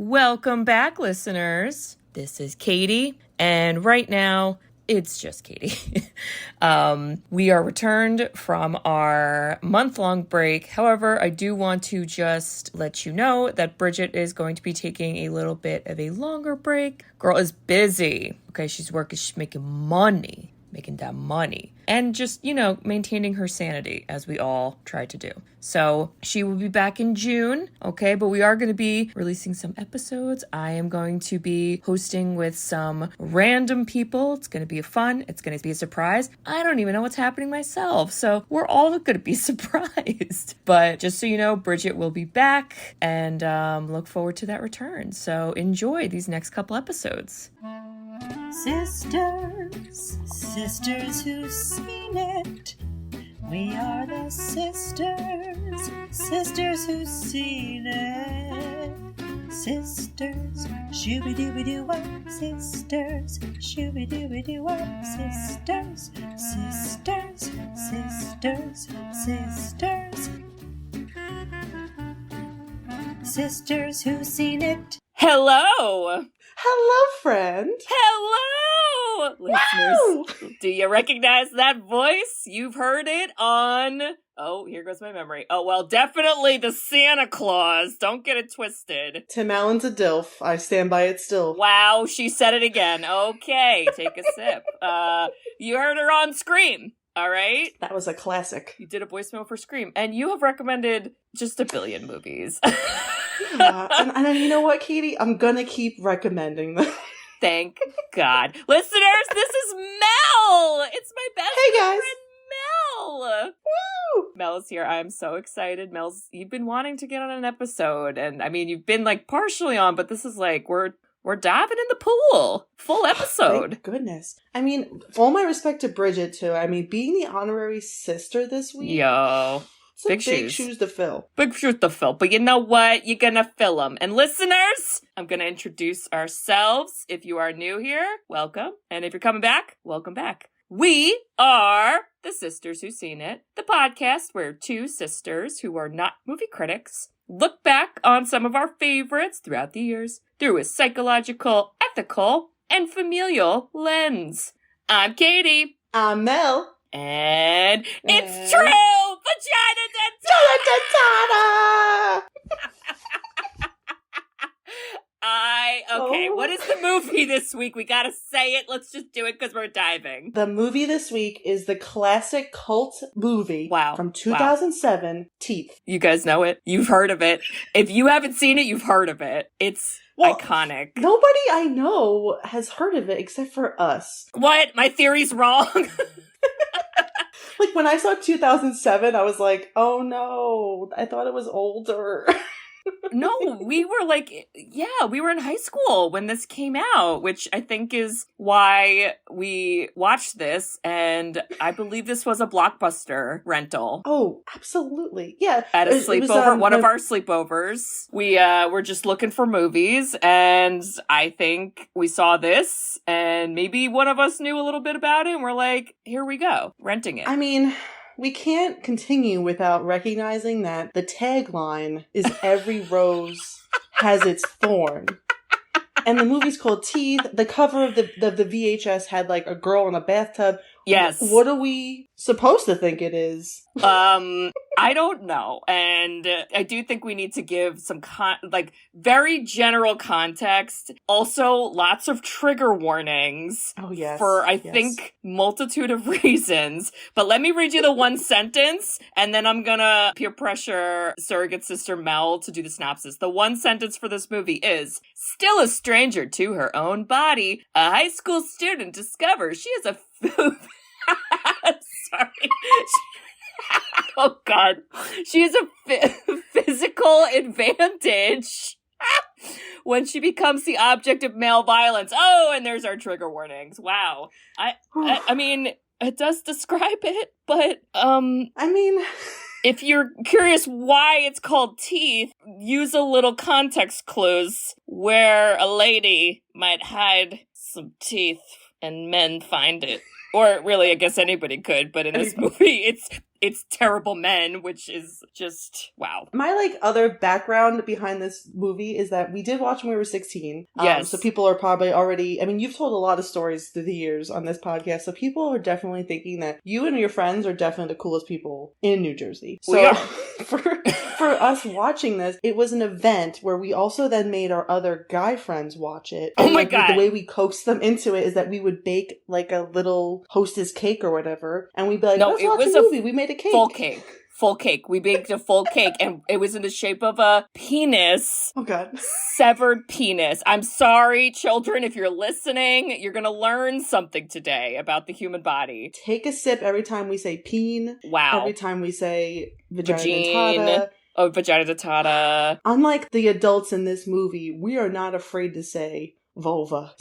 Welcome back, listeners. This is Katie, and right now, it's just Katie. We are returned from our month-long break. However, I do want to just let you know that Bridget is going to be taking a little bit of a longer break. Girl is busy. Okay, she's working, she's making money. Making that money and just, maintaining her sanity as we all try to do. So she will be back in June. Okay. But we are going to be releasing some episodes. I am going to be hosting with some random people. It's going to be fun. It's going to be a surprise. I don't even know what's happening myself. So we're all going to be surprised, but just so you know, Bridget will be back and look forward to that return. So enjoy these next couple episodes. Sisters who've seen it. We are the sisters who've seen it. Sisters, shooby-dooby-doo-wop, sisters, shooby-dooby-doo-wop, sisters, sisters who've seen it. Hello! Hello, friend. Hello! Listeners, do you recognize that voice? You've heard it on... Oh, here goes my memory. Oh, well, definitely the Santa Claus. Don't get it twisted. Tim Allen's a DILF. I stand by it still. Wow, she said it again. Okay, take a sip. You heard her on Scream. All right? That was a classic. You did a voicemail for Scream. And you have recommended just a billion movies. Yeah, and you know what, Katie? I'm gonna keep recommending them. Thank God. Listeners, this is Mel! It's my best friend, Mel! Woo! Mel's here. I'm so excited. You've been wanting to get on an episode. And I mean, you've been partially on, but this is we're diving in the pool. Full episode. Thank goodness. I mean, all my respect to Bridget, too. I mean, being the honorary sister this week. Yo. It's big shoes to fill. Big shoes to fill. But you know what? You're going to fill them. And listeners, I'm going to introduce ourselves. If you are new here, welcome. And if you're coming back, welcome back. We are the Sisters Who've Seen It, the podcast where two sisters who are not movie critics look back on some of our favorites throughout the years through a psychological, ethical, and familial lens. I'm Katie. I'm Mel. And it's true! Vagina Dentata! What is the movie this week? We gotta say it. Let's just do it because we're diving. The movie this week is the classic cult movie from 2007, Teeth. You guys know it. You've heard of it. If you haven't seen it, you've heard of it. It's iconic. Nobody I know has heard of it except for us. What? My theory's wrong? When I saw 2007, I was like, oh no, I thought it was older. No, we were we were in high school when this came out, which I think is why we watched this. And I believe this was a Blockbuster rental. Oh, absolutely. Yeah. At a sleepover, one of our sleepovers. We were just looking for movies, and I think we saw this, and maybe one of us knew a little bit about it, and we're like, here we go, renting it. I mean... We can't continue without recognizing that the tagline is every rose has its thorn. And the movie's called Teeth. The cover of the VHS had a girl in a bathtub. Yes. What are we supposed to think it is? I don't know. And I do think we need to give some very general context. Also, lots of trigger warnings. Oh, yes. For, I think, multitude of reasons. But let me read you the one sentence, and then I'm gonna peer pressure surrogate sister Mel to do the synopsis. The one sentence for this movie is, still a stranger to her own body, a high school student discovers she has a sorry. Oh, God. She has a physical advantage when she becomes the object of male violence. Oh, and there's our trigger warnings. Wow. I mean, it does describe it, but, if you're curious why it's called Teeth, use a little context clues where a lady might hide some teeth and men find it. Or really, I guess anybody could, but in this movie, it's terrible men, which is just, wow. My, like, other background behind this movie is that we did watch when we were 16. Yes. So people are probably already, I mean, you've told a lot of stories through the years on this podcast, so people are definitely thinking that you and your friends are definitely the coolest people in New Jersey. So We are. for us watching this, it was an event where we also then made our other guy friends watch it. Oh And, my like, God. the way we coaxed them into it is that we would bake, like, a little hostess cake or whatever, and we'd be like, No, let's it watch was a a movie. We made a cake. Full cake. Full cake. We baked a full cake, and it was in the shape of a penis. Oh, God. Severed penis. I'm sorry, children, if you're listening, you're gonna learn something today about the human body. Take a sip every time we say peen. Wow. Every time we say vagina Vagine. dentata. Oh, vagina dentata. Unlike the adults in this movie, we are not afraid to say vulva.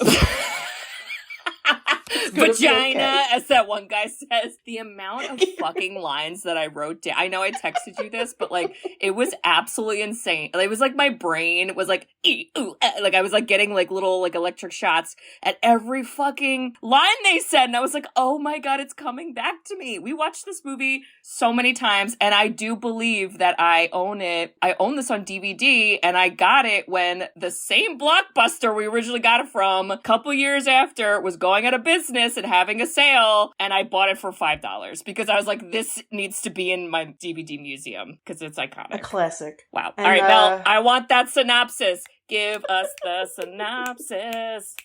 gonna be Vagina, okay. as that one guy says. The amount of fucking lines that I wrote down. I know I texted you this, but like, it was absolutely insane. It was like my brain was like, ooh, like I was like getting like little like electric shots at every fucking line they said. And I was like, oh my God, it's coming back to me. We watched this movie so many times, and I do believe that I own it. I own this on DVD, and I got it when the same Blockbuster we originally got it from a couple years after was going out of business and having a sale, and I bought it for $5 because I was like, this needs to be in my DVD museum because it's iconic. A classic. Wow. And, all right, Mel, I want that synopsis. Give us the synopsis.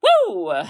Woo! All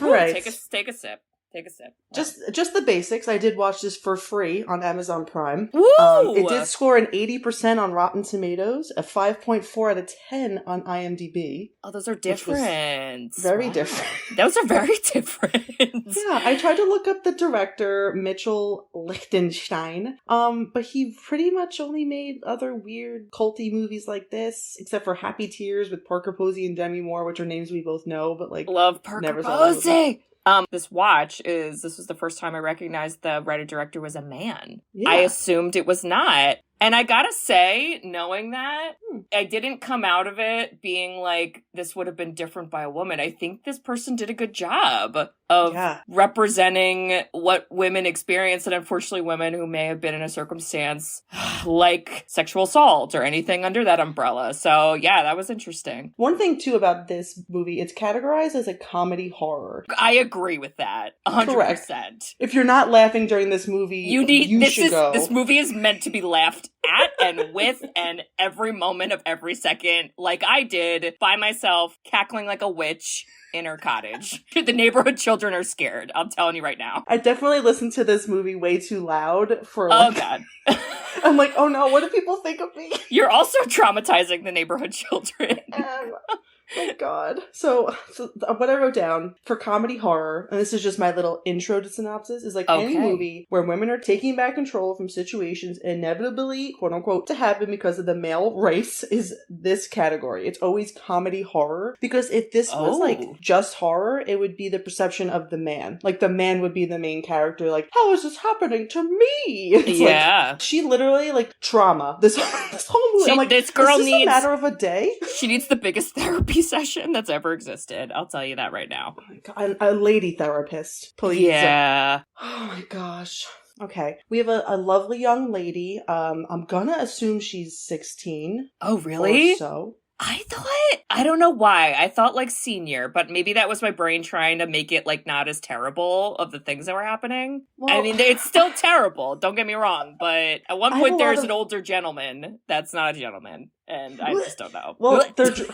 right. Take a sip. Take a sip. Just the basics. I did watch this for free on Amazon Prime. Woo! It did score an 80% on Rotten Tomatoes, a 5.4 out of 10 on IMDb. Oh, those are different. Very different. Those are very different. Yeah, I tried to look up the director, Mitchell Lichtenstein, but he pretty much only made other weird culty movies like this, except for Happy Tears with Parker Posey and Demi Moore, which are names we both know, but like Love Parker never saw the Posey. This was the first time I recognized the writer-director was a man. Yeah. I assumed it was not. And I gotta say, knowing that, I didn't come out of it being like, this would have been different by a woman. I think this person did a good job of representing what women experience, and unfortunately women who may have been in a circumstance like sexual assault or anything under that umbrella. So yeah, that was interesting. One thing too about this movie, it's categorized as a comedy horror. I agree with that. 100%. Correct. If you're not laughing during this movie, you should go. This movie is meant to be laughed at and with, and every moment of every second, like I did by myself, cackling like a witch in her cottage. The neighborhood children are scared. I'm telling you right now. I definitely listened to this movie way too loud for Oh like, God. I'm like, oh no, what do people think of me? You're also traumatizing the neighborhood children. Oh God. So what I wrote down for comedy horror, and this is just my little intro to synopsis, is like any movie where women are taking back control from situations inevitably, quote unquote, to happen because of the male race is this category. It's always comedy horror. Because if this was like just horror, it would be the perception of the man. Like the man would be the main character, like, how is this happening to me? It's like, she literally like trauma. This whole movie. I'm like, this girl is this needs a matter of a day? She needs the biggest therapy session that's ever existed. I'll tell you that right now. Oh my God, a lady therapist, please. Yeah. Oh my gosh. Okay, we have a lovely young lady. I'm gonna assume she's 16. Oh, really? Or so. I don't know why. I thought like senior, but maybe that was my brain trying to make it like not as terrible of the things that were happening. Well, I mean, it's still terrible, don't get me wrong, but at one point there's an older gentleman that's not a gentleman, and I just don't know. Well,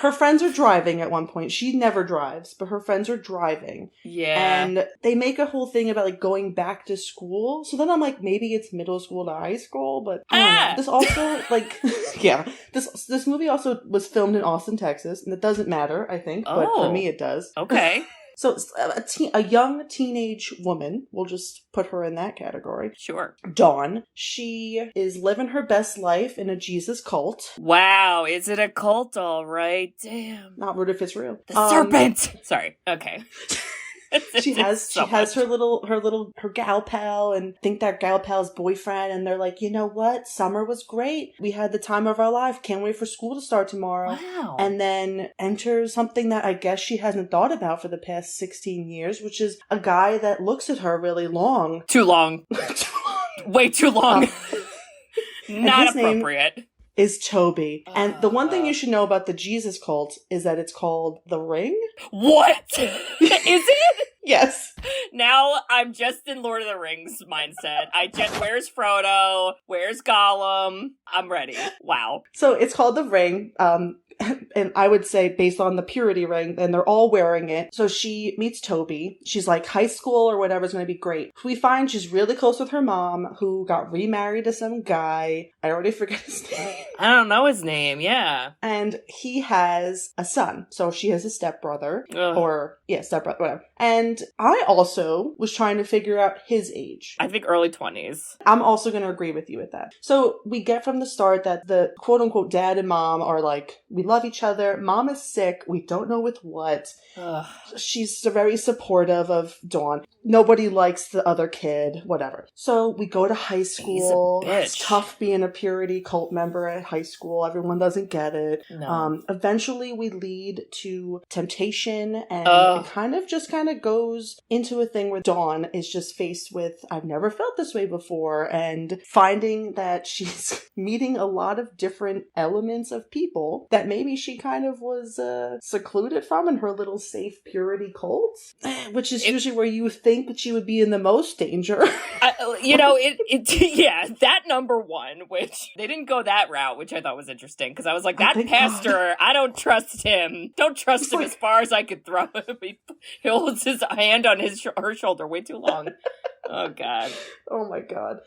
her friends are driving at one point. She never drives, but her friends are driving. Yeah. And they make a whole thing about like going back to school. So then I'm like, maybe it's middle school to high school, but I don't know. This also like, yeah, this movie also was filmed in Austin, Texas, and it doesn't matter, I think, but for me it does. Okay. So a young teenage woman, we'll just put her in that category. Sure. Dawn. She is living her best life in a Jesus cult. Wow, is it a cult? All right. Damn. Not rude if it's real. The serpent. Sorry. Okay. She has her gal pal, and think that gal pal's boyfriend, and they're like, you know what? Summer was great. We had the time of our life. Can't wait for school to start tomorrow. Wow. And then enters something that I guess she hasn't thought about for the past 16 years, which is a guy that looks at her really long. Too long. Too long. Way too long. Not his name appropriate. is Toby. And the one thing you should know about the Jesus cult is that it's called the Ring. What? Is it? Yes. Now I'm just in Lord of the Rings mindset. Where's Frodo? Where's Gollum? I'm ready. Wow. So it's called the Ring. And I would say based on the purity ring, and they're all wearing it. So she meets Toby. She's like, high school or whatever is going to be great. We find she's really close with her mom, who got remarried to some guy. I already forget his name. I don't know his name, yeah. And he has a son. So she has a stepbrother. Ugh. Stepbrother, whatever. And I also was trying to figure out his age. I think early 20s. I'm also going to agree with you with that. So we get from the start that the quote-unquote dad and mom are like, we love each other. Mom is sick. We don't know with what. Ugh. She's very supportive of Dawn. Nobody likes the other kid, whatever. So we go to high school. He's a bitch. It's tough being a purity cult member at high school. Everyone doesn't get it. No. Eventually we lead to temptation, and it kind of goes into a thing where Dawn is just faced with, I've never felt this way before, and finding that she's meeting a lot of different elements of people that maybe she kind of was secluded from in her little safe purity cult, which is usually where you think that she would be in the most danger. Yeah, that number one, which they didn't go that route, which I thought was interesting, because I was like, that pastor, I don't trust him. Don't trust him as far as I could throw him. He holds his hand on her shoulder way too long. Oh, God. Oh, my God.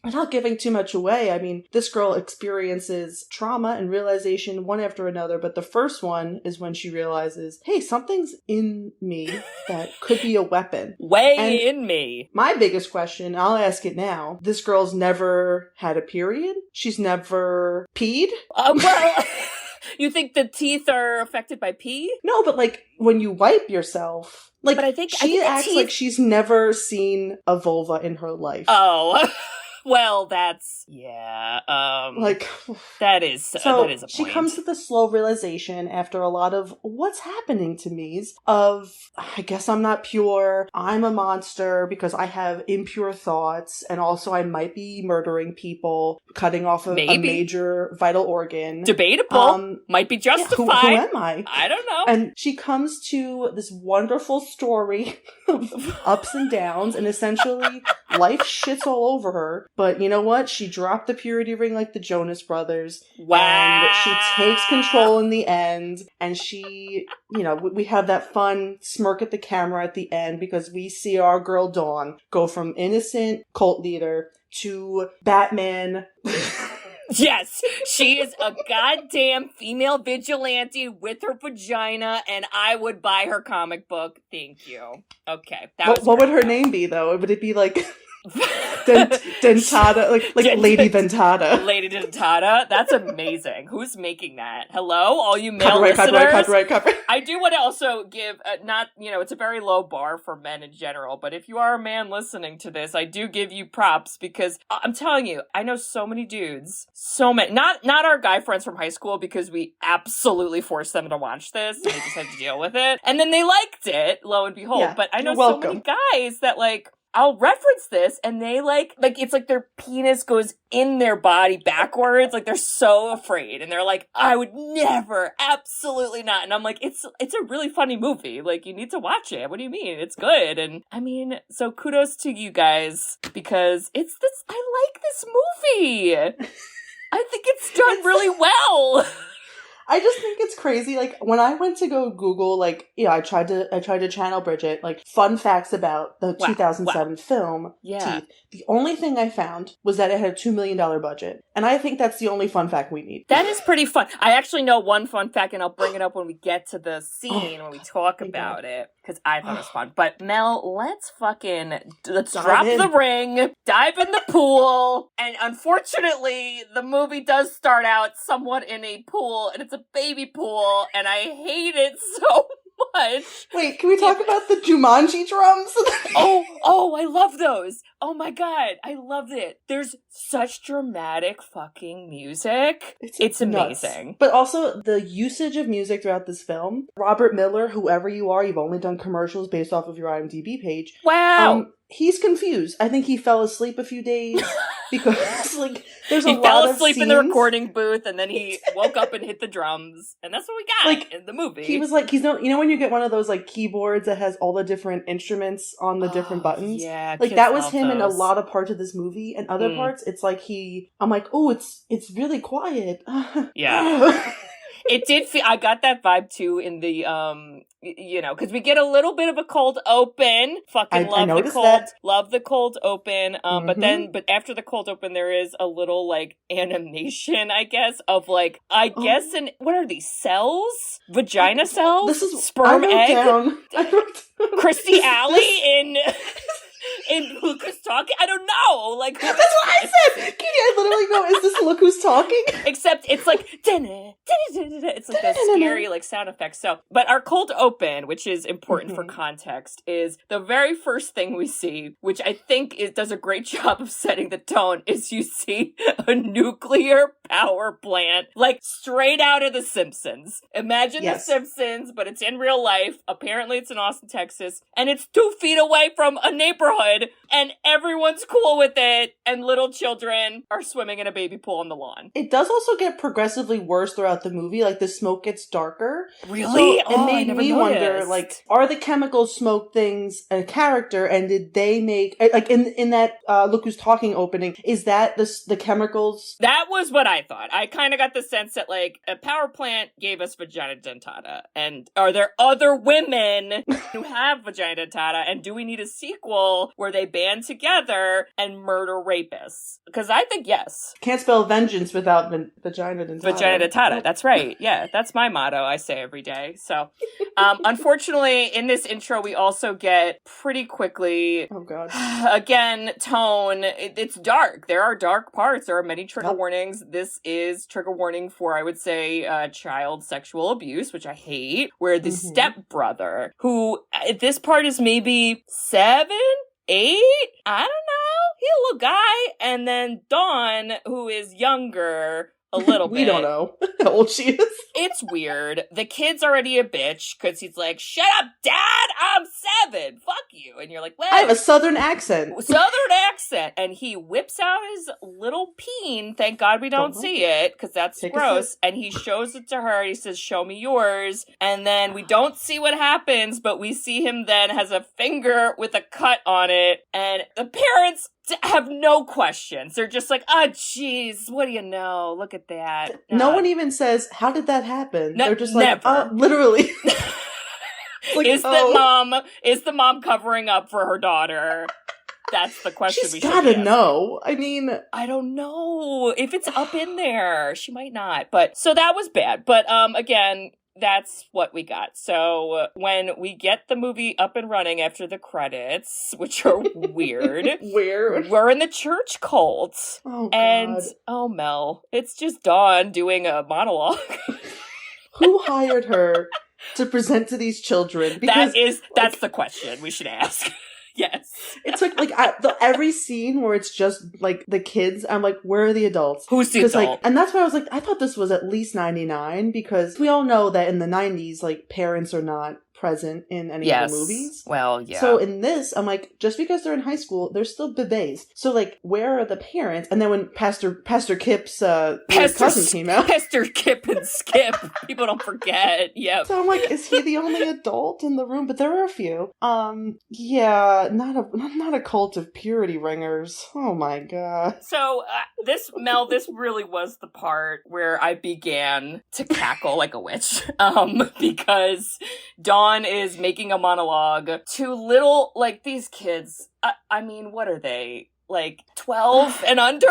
Without giving too much away, I mean, this girl experiences trauma and realization one after another, but the first one is when she realizes, hey, something's in me that could be a weapon. In me. My biggest question, I'll ask it now, this girl's never had a period? She's never peed? Well... You think the teeth are affected by pee? No, but like when you wipe yourself, like, but I think acts like she's never seen a vulva in her life. Oh, well, that's that is a point. She comes to the slow realization after a lot of what's happening to me's of, I guess I'm not pure, I'm a monster because I have impure thoughts, and also I might be murdering people, cutting off a major vital organ. Debatable. Might be justified. Who am I? I don't know. And she comes to this wonderful story of ups and downs, and essentially life shits all over her. But you know what? She dropped the purity ring like the Jonas Brothers. Wow. And she takes control in the end. And she, we have that fun smirk at the camera at the end because we see our girl Dawn go from innocent cult leader to Batman. Yes, she is a goddamn female vigilante with her vagina, and I would buy her comic book. Thank you. Okay. What would her name be, though? Would it be like... Dentata, like Lady Ventata. Lady Dentata? That's amazing. Who's making that? Hello, all you male listeners? Copyright. I do want to also give, it's a very low bar for men in general, but if you are a man listening to this, I do give you props because I'm telling you, I know so many dudes, not our guy friends from high school because we absolutely forced them to watch this and they just had to deal with it. And then they liked it, lo and behold. Yeah, but I know so many guys that I'll reference this and they it's like their penis goes in their body backwards. Like they're so afraid and they're like, I would never, absolutely not. And I'm like, it's a really funny movie. Like you need to watch it. What do you mean? It's good. And I mean, so kudos to you guys because I like this movie. I think it's done really well. I just think it's crazy. Like when I went to go Google, I tried to channel Bridget, fun facts about the 2007 film Teeth. The only thing I found was that it had a $2 million budget. And I think that's the only fun fact we need. That is pretty fun. I actually know one fun fact and I'll bring it up when we get to the scene, when we talk about it. Because I thought it was fun. But Mel, let's drop the ring, dive in the pool. And unfortunately, the movie does start out somewhat in a pool. And it's a baby pool. And I hate it so much. Wait, can we talk about the Jumanji drums? Oh, I love those. Oh my God, I loved it. There's such dramatic fucking music. It's amazing. Nuts. But also the usage of music throughout this film. Robert Miller, whoever you are, you've only done commercials based off of your IMDb page. Wow. he's confused. I think he fell asleep a few days because like there's a he lot fell of asleep in the scenes. recording booth, and then he woke up and hit the drums, and that's what we got Like, in the movie. He was like, you know when you get one of those like keyboards that has all the different instruments on the different buttons? Yeah, like kids that was love him in a those. lot of parts of this movie, and other parts it's like I'm like, oh, it's really quiet. Yeah. It did feel, I got that vibe too in the, because we get a little bit of a cold open. Fucking love the cold open. But after the cold open, there is a little like animation, I guess, of like, what are these cells? Vagina cells? This is sperm egg? I wrote Christy Alley in Look Who's Talking? I don't know. Like, that's what I said. Katie, I literally go, is this Look Who's Talking? Except it's like, it's like those scary like sound effects. So, but our cold open, which is important for context, is the very first thing we see, which I think does a great job of setting the tone, is you see a nuclear power plant, like straight out of The Simpsons. Imagine The Simpsons, but it's in real life. Apparently it's in Austin, Texas, and it's 2 feet away from a neighborhood, and everyone's cool with it, and little children are swimming in a baby pool on the lawn. It does also get progressively worse throughout the movie. Like, the smoke gets darker. Really? So it made me wonder, like, are the chemical smoke things a character, and did they make, like, in that Look Who's Talking opening, is that the chemicals? That was what I thought. I kind of got the sense that, like, a power plant gave us vagina dentata, and are there other women who have vagina dentata, and do we need a sequel where they band together and murder rapists? Because I think yes. Can't spell vengeance without vagina dentata. Vagina dentata, that's right. Yeah, that's my motto I say every day. So, unfortunately, in this intro, we also get pretty quickly, oh god, again, tone. It's dark. There are dark parts. There are many trigger warnings. This is trigger warning for, I would say, child sexual abuse, which I hate, where the stepbrother, who at this part is maybe 7, 8, I don't know, he's a little guy, and then Dawn, who is younger, a little bit. We don't know how old she is. It's weird. The kid's already a bitch because he's like, shut up, Dad, I'm 7. Fuck you. And you're like, well, I have a southern accent. And he whips out his little peen. Thank God we don't see it because that's gross. And he shows it to her. He says, show me yours. And then we don't see what happens, but we see him then has a finger with a cut on it. And the parents have no questions. They're just like, oh, jeez, what do you know? Look at that. No one even says, how did that happen? They're just like, never. Literally. Like, is the mom covering up for her daughter? That's the question we should be asking. She's gotta know. I mean, I don't know if it's up in there. She might not. But so that was bad. But again, that's what we got. So when we get the movie up and running after the credits, which are weird, we're in the church cult. Oh, God. And, oh, Mel, it's just Dawn doing a monologue. Who hired her to present to these children? Because that's the question we should ask. Yes. It's like every scene where it's just like the kids, I'm like, where are the adults? Who's the adult? Like, and that's why I was like, I thought this was at least 99, because we all know that in the 90s, like, parents are not present in any of the movies. Well, yeah. So in this, I'm like, just because they're in high school, they're still bebés. So like, where are the parents? And then when Pastor Kip's cousin came out, Pastor Kip and Skip, people don't forget. Yep. So I'm like, is he the only adult in the room? But there are a few. Yeah, not a cult of purity ringers. Oh my god. So this really was the part where I began to cackle like a witch, because Dawn is making a monologue to little, like, these kids. I mean, what are they? Like 12 and under?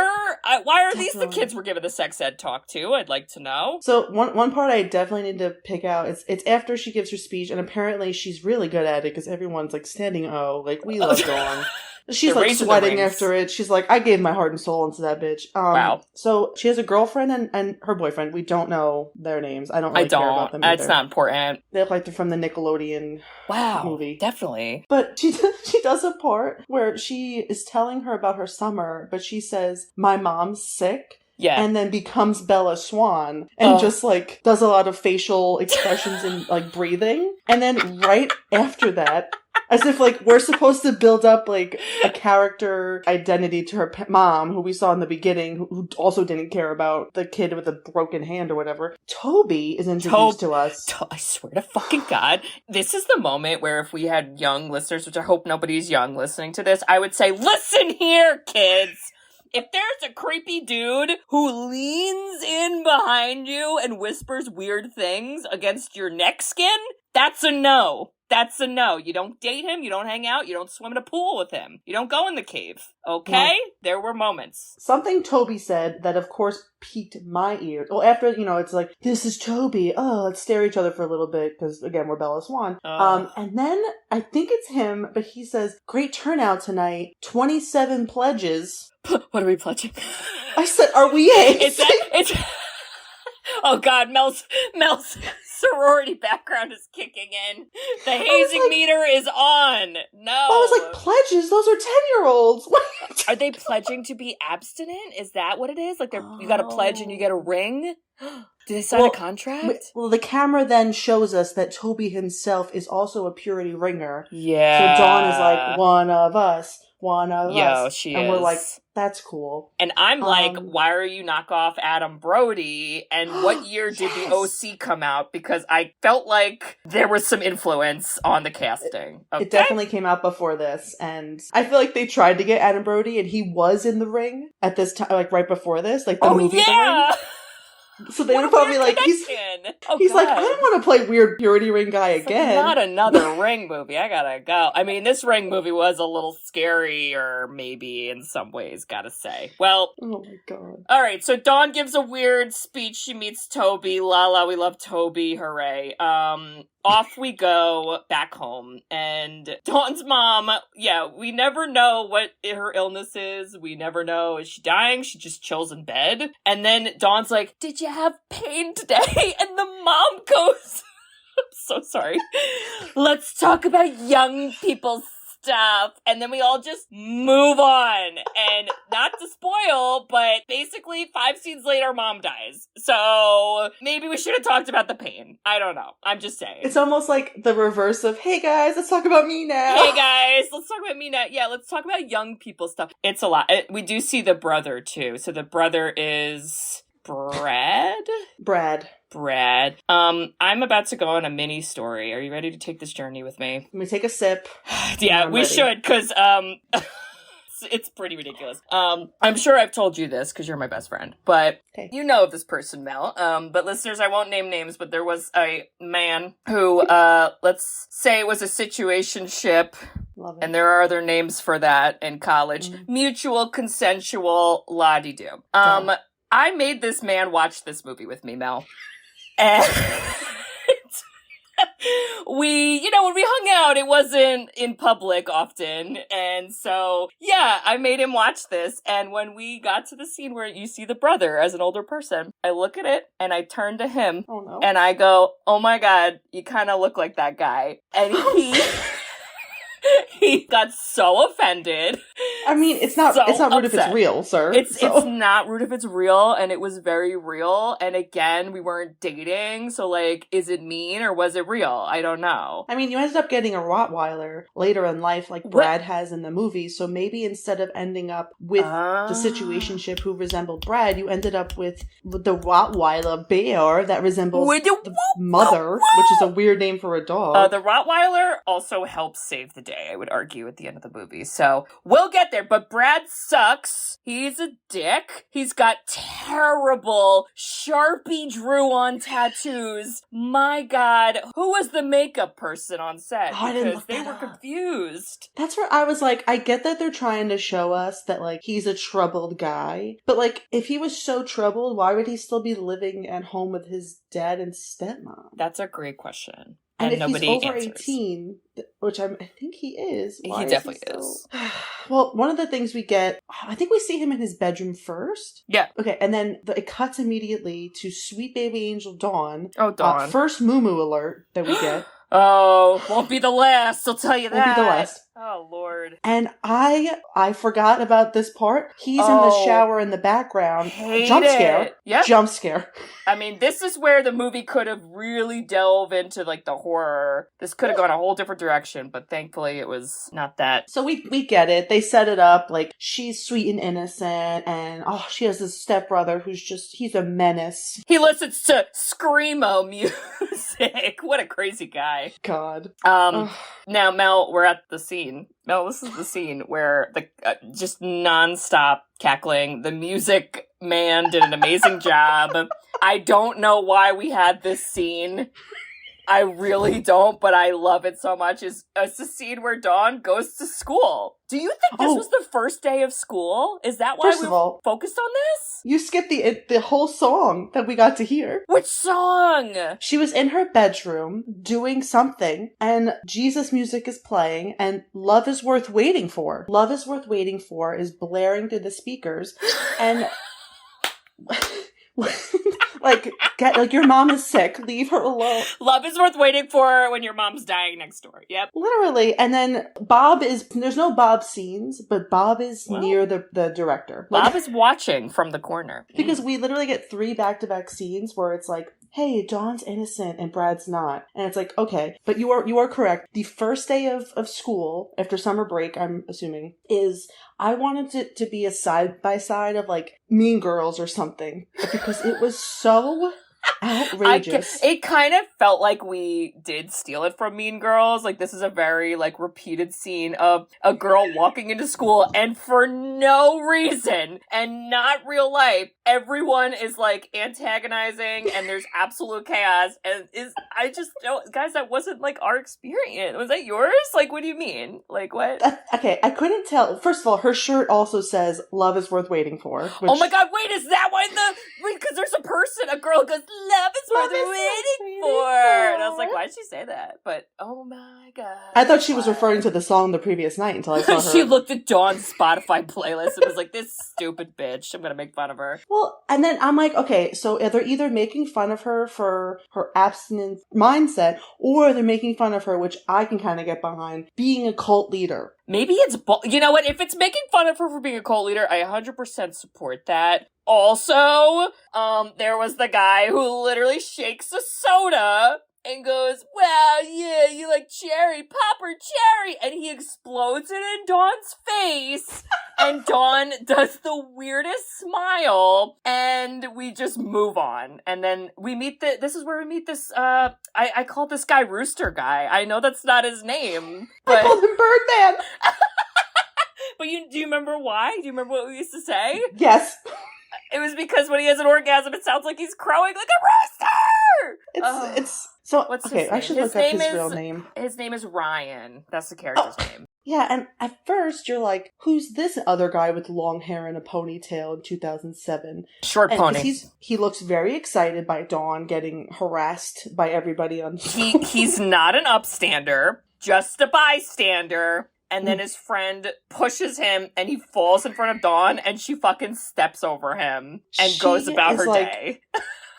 Why are these the kids we're giving the sex ed talk to? I'd like to know. So one part I definitely need to pick out, it's after she gives her speech, and apparently she's really good at it because everyone's like standing like, we love Dawn. She's like sweating after it. She's like, I gave my heart and soul into that bitch. Wow. So she has a girlfriend and her boyfriend. We don't know their names. I don't really care about them either. It's not important. They look like they're from the Nickelodeon movie. Definitely. But she does a part where she is telling her about her summer, but she says, my mom's sick. Yeah. And then becomes Bella Swan and just like does a lot of facial expressions and like breathing. And then right after that, As if, like, we're supposed to build up, like, a character identity to her mom, who we saw in the beginning, who also didn't care about the kid with a broken hand or whatever. Toby is introduced to us. I swear to fucking God. This is the moment where if we had young listeners, which I hope nobody's young listening to this, I would say, listen here, kids. If there's a creepy dude who leans in behind you and whispers weird things against your neck skin, that's a no. That's a no. You don't date him, you don't hang out, you don't swim in a pool with him. You don't go in the cave. Okay? No. There were moments. Something Toby said that, of course, piqued my ear. Well, after, it's like, this is Toby. Oh, let's stare at each other for a little bit, because, again, we're Bella Swan. And then, I think it's him, but he says, great turnout tonight. 27 pledges. What are we pledging? I said, are we it's Oh God, Mel's sorority background is kicking in. The hazing meter is on. No. I was like, pledges? Those are 10-year-olds. Are they pledging to be abstinent? Is that what it is? Like, you got to pledge and you get a ring? Did they sign a contract? Well, the camera then shows us that Toby himself is also a purity ringer. Yeah. So Dawn is like, one of us. She is. And we're like, that's cool. And I'm like, why are you knock off Adam Brody? And what year did the OC come out? Because I felt like there was some influence on the casting. Okay? It definitely came out before this. And I feel like they tried to get Adam Brody, and he was in The Ring at this time, like right before this, like the movie The Ring. So they were probably like, he's like, I don't want to play weird purity ring guy again. Not another Ring movie. I gotta go. I mean, this Ring movie was a little scary, or maybe in some ways, gotta say. Well, oh my God. All right, so Dawn gives a weird speech. She meets Toby. La, we love Toby. Hooray. Off we go back home, and Dawn's mom, we never know what her illness is. We never know. Is she dying? She just chills in bed. And then Dawn's like, did you have pain today? And the mom goes, I'm so sorry. Let's talk about young people's stuff. And then we all just move on. And not to spoil, but basically 5 scenes later, mom dies. So maybe we should have talked about the pain. I don't know. I'm just saying. It's almost like the reverse of, hey guys, let's talk about me now. Hey guys, let's talk about me now. Yeah, let's talk about young people stuff. It's a lot. We do see the brother too. So the brother is Brad. I'm about to go on a mini story. Are you ready to take this journey with me? Let me take a sip. Yeah, we should, because it's pretty ridiculous. I'm sure I've told you this because you're my best friend, but you know of this person, Mel. But listeners, I won't name names, but there was a man who, let's say, was a situationship. Love it. And there are other names for that in college. Mutual, consensual, la-di-do. I made this man watch this movie with me, Mel. And when we hung out, it wasn't in public often. And so, I made him watch this. And when we got to the scene where you see the brother as an older person, I look at it and I turn to him and I go, oh my God, you kind of look like that guy. And he got so offended. I mean, it's not rude if it's real, sir. It's not rude if it's real, and it was very real. And again, we weren't dating, so like, is it mean or was it real? I don't know. I mean, you ended up getting a Rottweiler later in life, like Brad has in the movie. So maybe instead of ending up with the situationship who resembled Brad, you ended up with the Rottweiler bear that resembles the mother, which is a weird name for a dog. The Rottweiler also helps save the day, I would argue, at the end of the movie. So we'll get there, but Brad sucks. He's a dick. He's got terrible Sharpie drew on tattoos. My God, who was the makeup person on set? Because they were confused. That's where I was like, I get that they're trying to show us that like he's a troubled guy, but like if he was so troubled, why would he still be living at home with his dad and stepmom? That's a great question. And if nobody he's over answers. 18, which I think he is. He definitely is. Well, one of the things we get, I think we see him in his bedroom first. Yeah. Okay, and then it cuts immediately to sweet baby angel Dawn. Oh, Dawn. First moo alert that we get. Oh, won't be the last, I'll tell you that. Won't be the last. Oh, Lord. Lord. And I forgot about this part. He's in the shower in the background. Jump scare. Yep. Jump scare. I mean, this is where the movie could have really delved into, like, the horror. This could have gone a whole different direction, but thankfully it was not that. So we get it. They set it up like she's sweet and innocent, and she has this stepbrother he's a menace. He listens to Screamo music. What a crazy guy. God. Now, Mel, we're at the scene. Mel, this is the scene where the just nonstop cackling. The music man did an amazing job. I don't know why we had this scene. I really don't, but I love it so much. It's the scene where Dawn goes to school. Do you think this was the first day of school? Is that why we were focused on this? You skipped the whole song that we got to hear. Which song? She was in her bedroom doing something, and Jesus music is playing, and Love is Worth Waiting For. Love is Worth Waiting For is blaring through the speakers, and... like your mom is sick. Leave her alone. Love is worth waiting for when your mom's dying next door. Yep. Literally. And then there's no Bob scenes, but Bob is near the director. Bob is watching from the corner. Because we literally get 3 back-to-back scenes where it's like, hey, Dawn's innocent and Brad's not. And it's like, okay, but you are correct. The first day of school, after summer break, I'm assuming, is I wanted it to be a side-by-side of like Mean Girls or something. Because it was so outrageous. It kind of felt like we did steal it from Mean Girls. Like, this is a very, like, repeated scene of a girl walking into school, and for no reason, and not real life, everyone is, like, antagonizing, and there's absolute chaos, and I just don't, guys, that wasn't, like, our experience. Was that yours? Like, what do you mean? Like, what? Okay, I couldn't tell. First of all, her shirt also says, Love is Worth Waiting For. Oh my god, wait, is that why because there's a girl goes, Love is worth waiting for. And I was like, why did she say that? But, oh my god. I thought she was referring to the song the previous night until I saw her. She looked at Dawn's Spotify playlist and was like, this stupid bitch. I'm gonna make fun of her. Well, and then I'm like, okay, so they're either making fun of her for her abstinent mindset, or they're making fun of her, which I can kind of get behind, being a cult leader. Maybe it's you know what? If it's making fun of her for being a cult leader, I 100% support that. Also, there was the guy who literally shakes a soda and goes, well, yeah, you like cherry, pop or cherry, and he explodes it in Dawn's face, and Dawn does the weirdest smile, and we just move on. And then we meet this is where we meet this, I call this guy Rooster Guy. I know that's not his name, but... I called him Birdman! But do you remember why? Do you remember what we used to say? Yes. It was because when he has an orgasm, it sounds like he's crowing like a rooster! It's so... What's okay, his name? I should look up his real name. His name is Ryan. That's the character's name. Yeah, and at first you're like, who's this other guy with long hair and a ponytail in 2007? Short pony. He looks very excited by Dawn getting harassed by everybody on the show. He's not an upstander, just a bystander. And then his friend pushes him, and he falls in front of Dawn, and she fucking steps over him and goes about her day.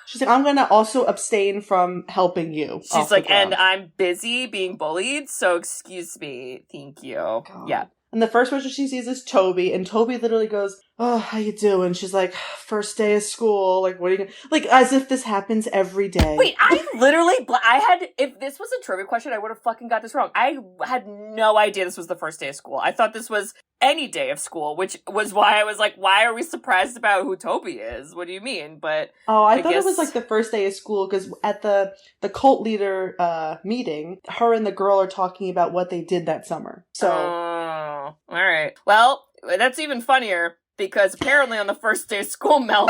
She's like, I'm going to also abstain from helping you. She's like, and I'm busy being bullied, so excuse me. Thank you. God. Yeah. And the first person she sees is Toby, and Toby literally goes, oh, how you doing? She's like, first day of school, like, what are you gonna... Like, as if this happens every day. Wait, if this was a trivia question, I would have fucking got this wrong. I had no idea this was the first day of school. I thought this was any day of school, which was why I was like, why are we surprised about who Toby is? What do you mean? But I thought it was like the first day of school, because at the cult leader meeting, her and the girl are talking about what they did that summer. So... Oh, all right. Well, that's even funnier, because apparently on the first day of school, Mel,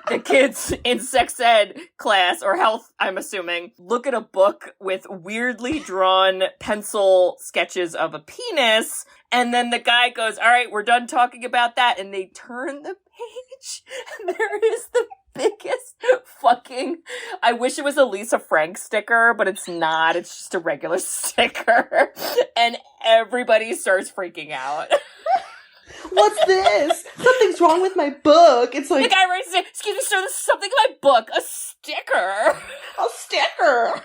the kids in sex ed class, or health, I'm assuming, look at a book with weirdly drawn pencil sketches of a penis, and then the guy goes, all right, we're done talking about that, and they turn the page, and there is the biggest fucking... I wish it was a Lisa Frank sticker, but it's not. It's just a regular sticker. And everybody starts freaking out. What's this? Something's wrong with my book. It's like... The guy writes, excuse me, sir, this is something in my book. A sticker. A sticker.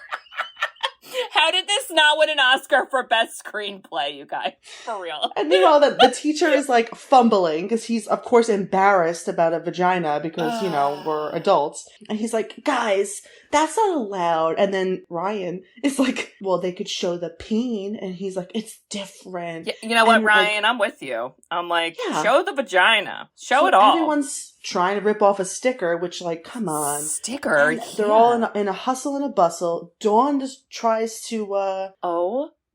How did this not win an Oscar for best screenplay, you guys? For real. And meanwhile, the teacher is like fumbling because he's, of course, embarrassed about a vagina because, we're adults. And he's like, guys, that's not allowed. And then Ryan is like, well, they could show the peen. And he's like, it's different. Yeah, you know what, and, Ryan? I'm with you. I'm like, Yeah. show the vagina. Show it all. Everyone's trying to rip off a sticker, which, like, come on. Sticker? And they're all in a hustle and a bustle. Dawn just tries to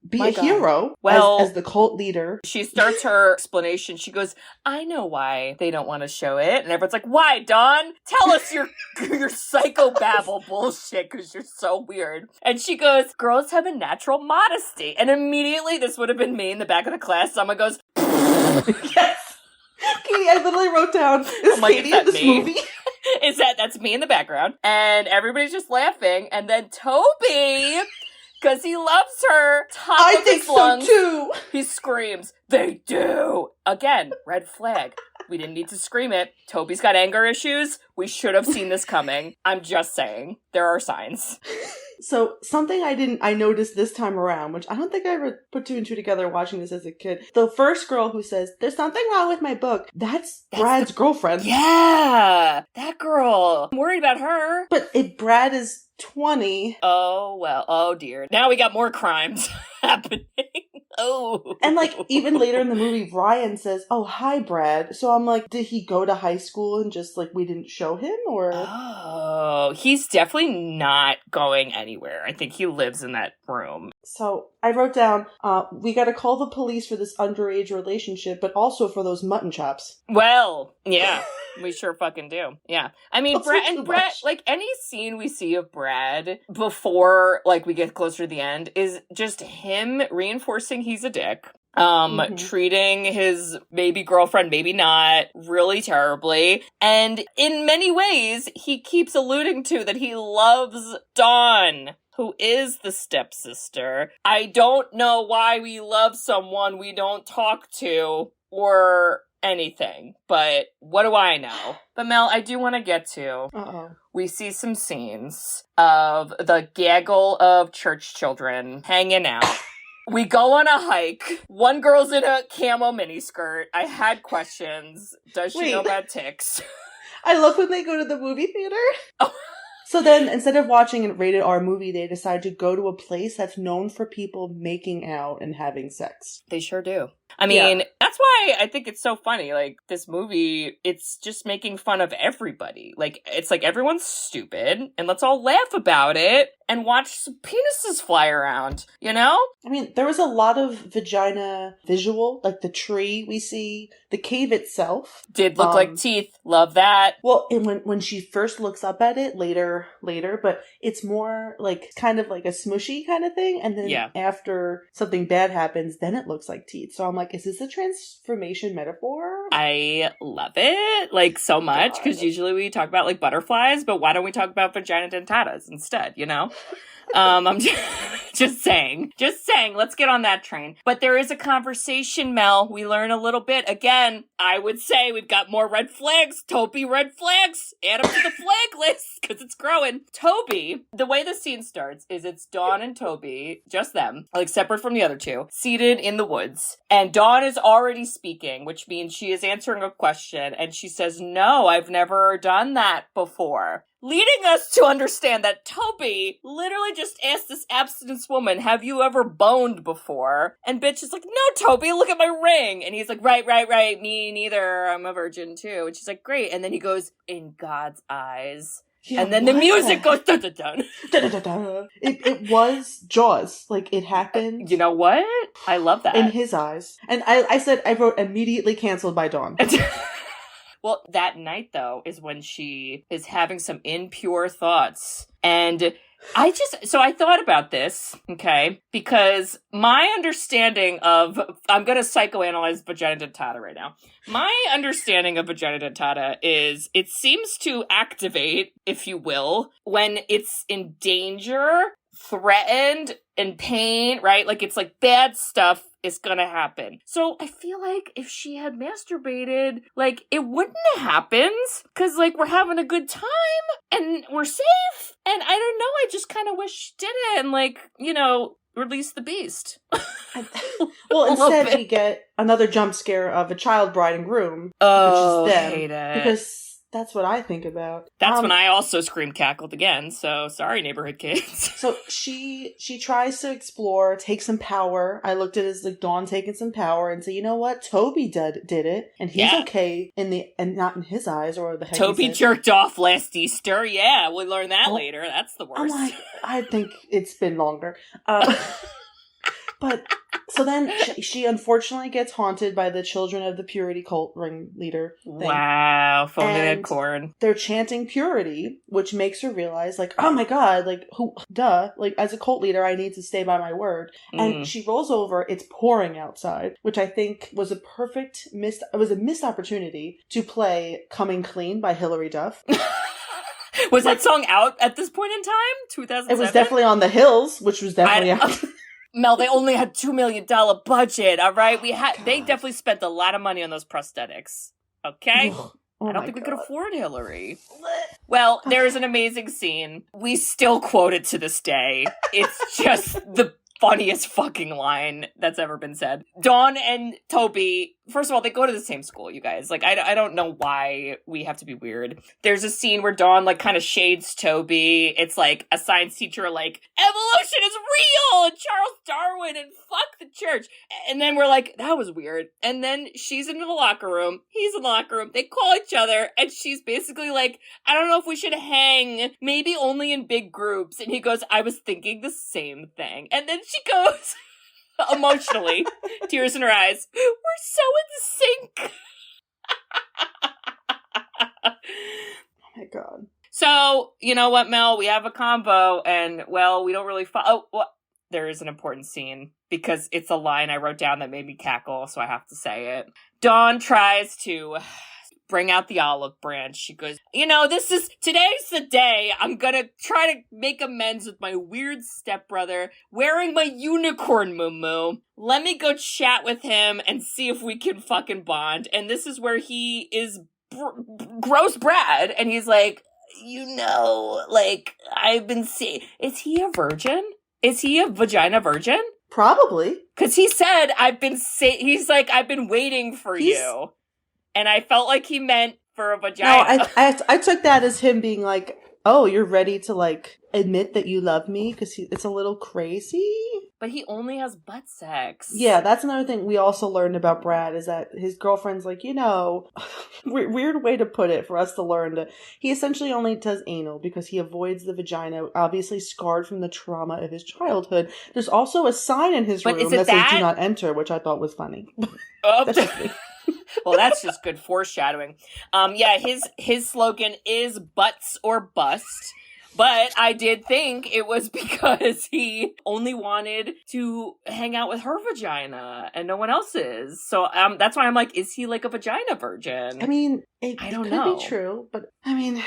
be my a God. hero as the cult leader. She starts her explanation. She goes, I know why they don't want to show it. And everyone's like, why, Dawn? Tell us your psychobabble bullshit because you're so weird. And she goes, girls have a natural modesty. And immediately, this would have been me in the back of the class. Someone goes, Yes. Katie, I literally wrote down, is Katie in this movie? That's me in the background. And everybody's just laughing. And then Toby, because he loves her, top of his lungs, too. He screams, they do. Again, red flag. We didn't need to scream it. Toby's got anger issues. We should have seen this coming. I'm just saying. There are signs. So, something I noticed this time around, which I don't think I ever put two and two together watching this as a kid. The first girl who says, there's something wrong with my book, that's Brad's girlfriend. Yeah, that girl. I'm worried about her. But if Brad is 20... Oh, well. Oh, dear. Now we got more crimes happening. Oh. And, like, even later in the movie, Ryan says, oh, hi, Brad. So I'm like, did he go to high school and just, like, we didn't show him, or? Oh, he's definitely not going anywhere. I think he lives in that room. So I wrote down, we gotta call the police for this underage relationship, but also for those mutton chops. Well, yeah. We sure fucking do. Yeah. I mean, Brad, like, any scene we see of Brad before, like, we get closer to the end is just him reinforcing he's a dick. Treating his maybe girlfriend, maybe not, really terribly. And in many ways, he keeps alluding to that he loves Dawn, who is the stepsister. I don't know why we love someone we don't talk to or anything, but what do I know? But Mel, I do want to get to, we see some scenes of the gaggle of church children hanging out. We go on a hike. One girl's in a camo miniskirt. I had questions. Does she know about ticks? I love when they go to the movie theater. Oh. So then, instead of watching a rated R movie, they decide to go to a place that's known for people making out and having sex. They sure do. I mean, that's why I think it's so funny. Like, this movie, it's just making fun of everybody. Like, it's like everyone's stupid, and let's all laugh about it and watch some penises fly around, you know? I mean, there was a lot of vagina visual, like the tree we see, the cave itself. Did look like teeth. Love that. Well, and when she first looks up at it later, but it's more like kind of like a smushy kind of thing. And then after something bad happens, then it looks like teeth. So I'm like, is this a transformation metaphor? I love it, like, so much, because usually we talk about, like, butterflies, but why don't we talk about vagina dentatas instead, you know? I'm just saying, let's get on that train. But there is a conversation, Mel. We learn a little bit. Again, I would say we've got more red flags. Toby, red flags. Add them to the flag list, because it's growing. Toby, the way the scene starts is it's Dawn and Toby, just them, like, separate from the other two, seated in the woods. And Dawn is already speaking, which means she is answering a question. And she says, no, I've never done that before. Leading us to understand that Toby literally just asked this abstinence woman, have you ever boned before? And bitch is like, no, Toby, look at my ring. And he's like, right, me neither. I'm a virgin too. And she's like, great. And then he goes, in God's eyes. Yeah, and then the music goes dun-dun-dun. Dun-dun-dun-dun. It was Jaws. Like, it happened. You know what? I love that. In his eyes. And I wrote immediately canceled by Dawn. Well, that night, though, is when she is having some impure thoughts. And I thought about this, okay? Because my understanding of, I'm going to psychoanalyze vagina dentata right now. My understanding of vagina dentata is it seems to activate, if you will, when it's in danger threatened, in pain, right? Like, it's like bad stuff is gonna happen. So I feel like if she had masturbated, like, it wouldn't have happened, because, like, we're having a good time, and we're safe, and I don't know, I just kind of wish she did it, and, like, you know, release the beast. Well, instead we get another jump scare of a child bride and groom, Oh, which is them, hate it. because that's what I think about. That's when I also scream cackled again, so sorry, neighborhood kids. So she tries to explore, take some power. I looked at it as like Dawn taking some power and say, you know what? Toby did it, and he's okay and not in his eyes, or the heck Toby jerked off last Easter. Yeah, we'll learn that later. That's the worst. I'm like, I think it's been longer. But so then she unfortunately gets haunted by the children of the purity cult ringleader thing. Wow, phony dead corn. They're chanting purity, which makes her realize, like, oh my god, like, like, as a cult leader, I need to stay by my word. And she rolls over, it's pouring outside, which I think was a perfect missed opportunity to play Coming Clean by Hilary Duff. Was that song out at this point in time? 2007? It was definitely on the Hills, which was definitely out. Mel, they only had $2 million budget, all right? They definitely spent a lot of money on those prosthetics, okay? I don't think we could afford Hillary. Well, there's an amazing scene. We still quote it to this day. It's just the funniest fucking line that's ever been said. Dawn and Toby, first of all, they go to the same school, you guys. Like, I don't know why we have to be weird. There's a scene where Dawn, like, kind of shades Toby. It's like a science teacher, like, evolution is real, and Charles Darwin, and fuck the church. And then we're like, that was weird. And then she's in the locker room, he's in the locker room, they call each other, and she's basically like, I don't know if we should hang, maybe only in big groups. And he goes, I was thinking the same thing. And then she goes, emotionally, tears in her eyes, we're so in sync. Oh my god. So, you know what, Mel? We have a combo, and, well, we don't really follow. Well, there is an important scene, because it's a line I wrote down that made me cackle, so I have to say it. Dawn tries to bring out the olive branch. She goes, you know, today's the day I'm gonna try to make amends with my weird stepbrother wearing my unicorn moo-moo. Let me go chat with him and see if we can fucking bond. And this is where he is gross Brad, and he's like, you know, like, I've been seeing, is he a virgin? Is he a vagina virgin? Probably. Because he said, he's like, I've been waiting for you. And I felt like he meant for a vagina. No, I took that as him being like, oh, you're ready to, like, admit that you love me? Because it's a little crazy. But he only has butt sex. Yeah, that's another thing we also learned about Brad, is that his girlfriend's like, you know, weird way to put it for us to learn that he essentially only does anal because he avoids the vagina, obviously scarred from the trauma of his childhood. There's also a sign in his room that says do not enter, which I thought was funny. Oh. That's just me. Well, that's just good foreshadowing. Yeah, his slogan is butts or bust. But I did think it was because he only wanted to hang out with her vagina and no one else's. So that's why I'm like, is he like a vagina virgin? I mean, I don't could know. be true, but I mean,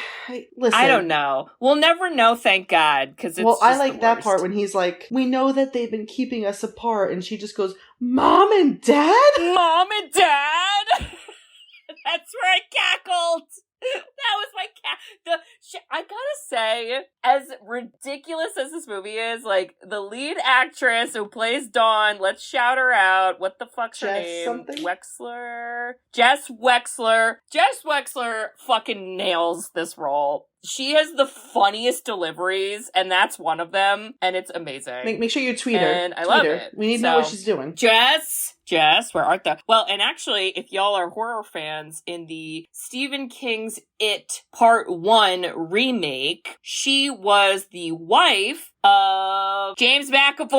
listen. I don't know. We'll never know, thank God, because it's I like that part when he's like, we know that they've been keeping us apart, and she just goes, Mom and Dad? Mom and Dad? That's where I cackled. That was my I gotta say, as ridiculous as this movie is, like, the lead actress who plays Dawn, let's shout her out. What the fuck's her name? Something? Wexler? Jess Wexler. Jess Wexler fucking nails this role. She has the funniest deliveries, and that's one of them, and it's amazing. Make sure you tweet her. And I love it. We need to know what she's doing. Jess, where art thou? Well, and actually, if y'all are horror fans, in the Stephen King's It Part 1 remake, she was the wife of James McAvoy.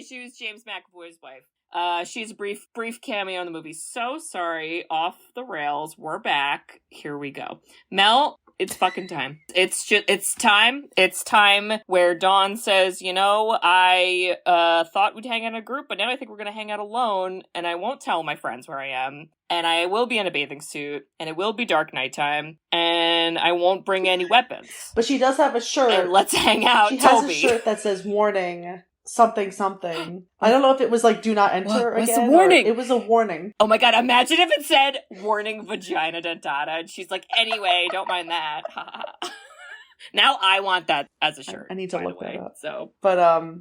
She was James McAvoy's wife. She's a brief cameo in the movie. So sorry, off the rails. We're back. Here we go. Mel, It's fucking time. It's time. It's time where Dawn says, I thought we'd hang out in a group, but now I think we're going to hang out alone, and I won't tell my friends where I am, and I will be in a bathing suit, and it will be dark nighttime, and I won't bring any weapons. But she does have a shirt. And let's hang out, She Toby. has a shirt that says warning, something. I don't know if it was like do not enter What's again. the warning? It was a warning. Oh my god, imagine if it said warning vagina dentata, and she's like, anyway, don't mind that. Now I want that as a shirt. I need to look that up. So, but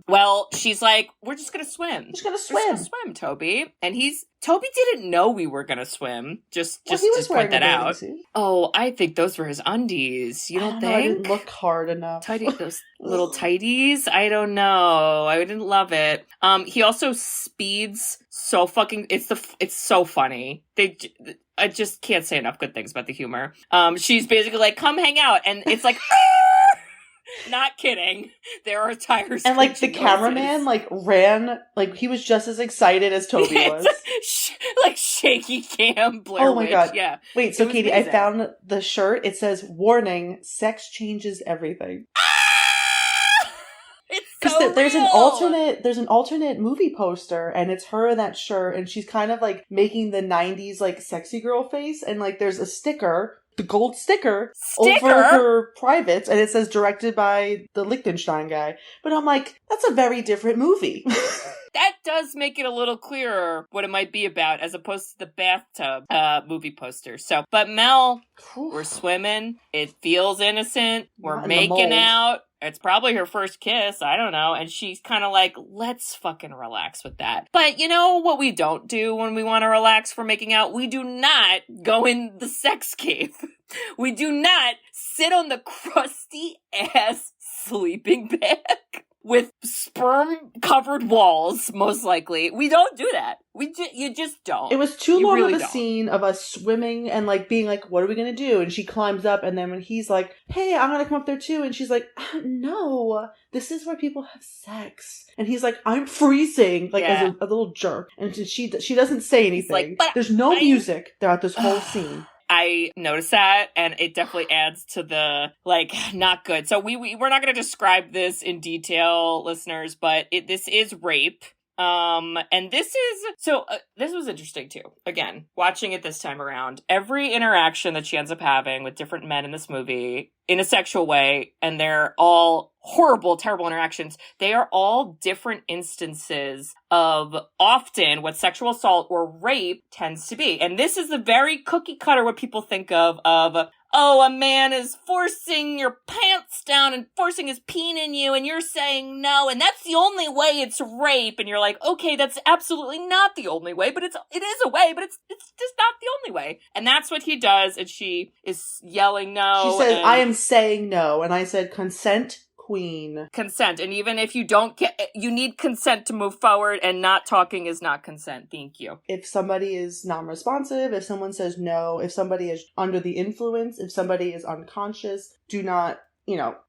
well, she's like, we're just gonna swim. We're just gonna swim, Toby. And Toby didn't know we were gonna swim. Just to point that out. Suit. Oh, I think those were his undies. You don't think? I didn't look hard enough. Those little tighties. I don't know. I didn't love it. He also speeds so fucking. It's so funny. I just can't say enough good things about the humor. She's basically like, come hang out. And it's like, not kidding. There are tires. And like the cameraman ran, he was just as excited as Toby was. Like shaky cam, Blair Witch. Oh my god. Yeah. Wait, so Katie, amazing. I found the shirt. It says, warning, sex changes everything. Because there's an alternate movie poster, and it's her in that shirt, and she's kind of like making the 90s like sexy girl face, and like there's a sticker, the gold sticker over her privates, and it says directed by the Lichtenstein guy. But I'm like, that's a very different movie. That does make it a little clearer what it might be about, as opposed to the bathtub movie poster. So, but Mel, we're swimming. It feels innocent. We're making out. It's probably her first kiss. I don't know. And she's kind of like, let's fucking relax with that. But you know what we don't do when we want to relax for making out? We do not go in the sex cave. We do not sit on the crusty ass sleeping bag with sperm-covered walls, most likely. We don't do that. You just don't. It was too long of a scene of us swimming and being like, what are we going to do? And she climbs up, and then when he's like, hey, I'm going to come up there too. And she's like, no, this is where people have sex. And he's like, I'm freezing, as a little jerk. And she doesn't say anything. There's no music throughout this whole scene. I noticed that, and it definitely adds to the, not good. So we're not going to describe this in detail, listeners, but this is rape. And this was interesting too. Again, watching it this time around, every interaction that she ends up having with different men in this movie in a sexual way, and they're all horrible, terrible interactions. They are all different instances of often what sexual assault or rape tends to be. And this is the very cookie cutter what people think of, oh, a man is forcing your pants down and forcing his peen in you, and you're saying no, and that's the only way it's rape. And you're like, okay, that's absolutely not the only way, but it is a way, but it's just not the only way. And that's what he does, and she is yelling no. She says, I am saying no, and I said consent, queen. Consent. And even if you don't you need consent to move forward, and not talking is not consent. Thank you. If somebody is non-responsive, if someone says no, if somebody is under the influence, if somebody is unconscious, do not,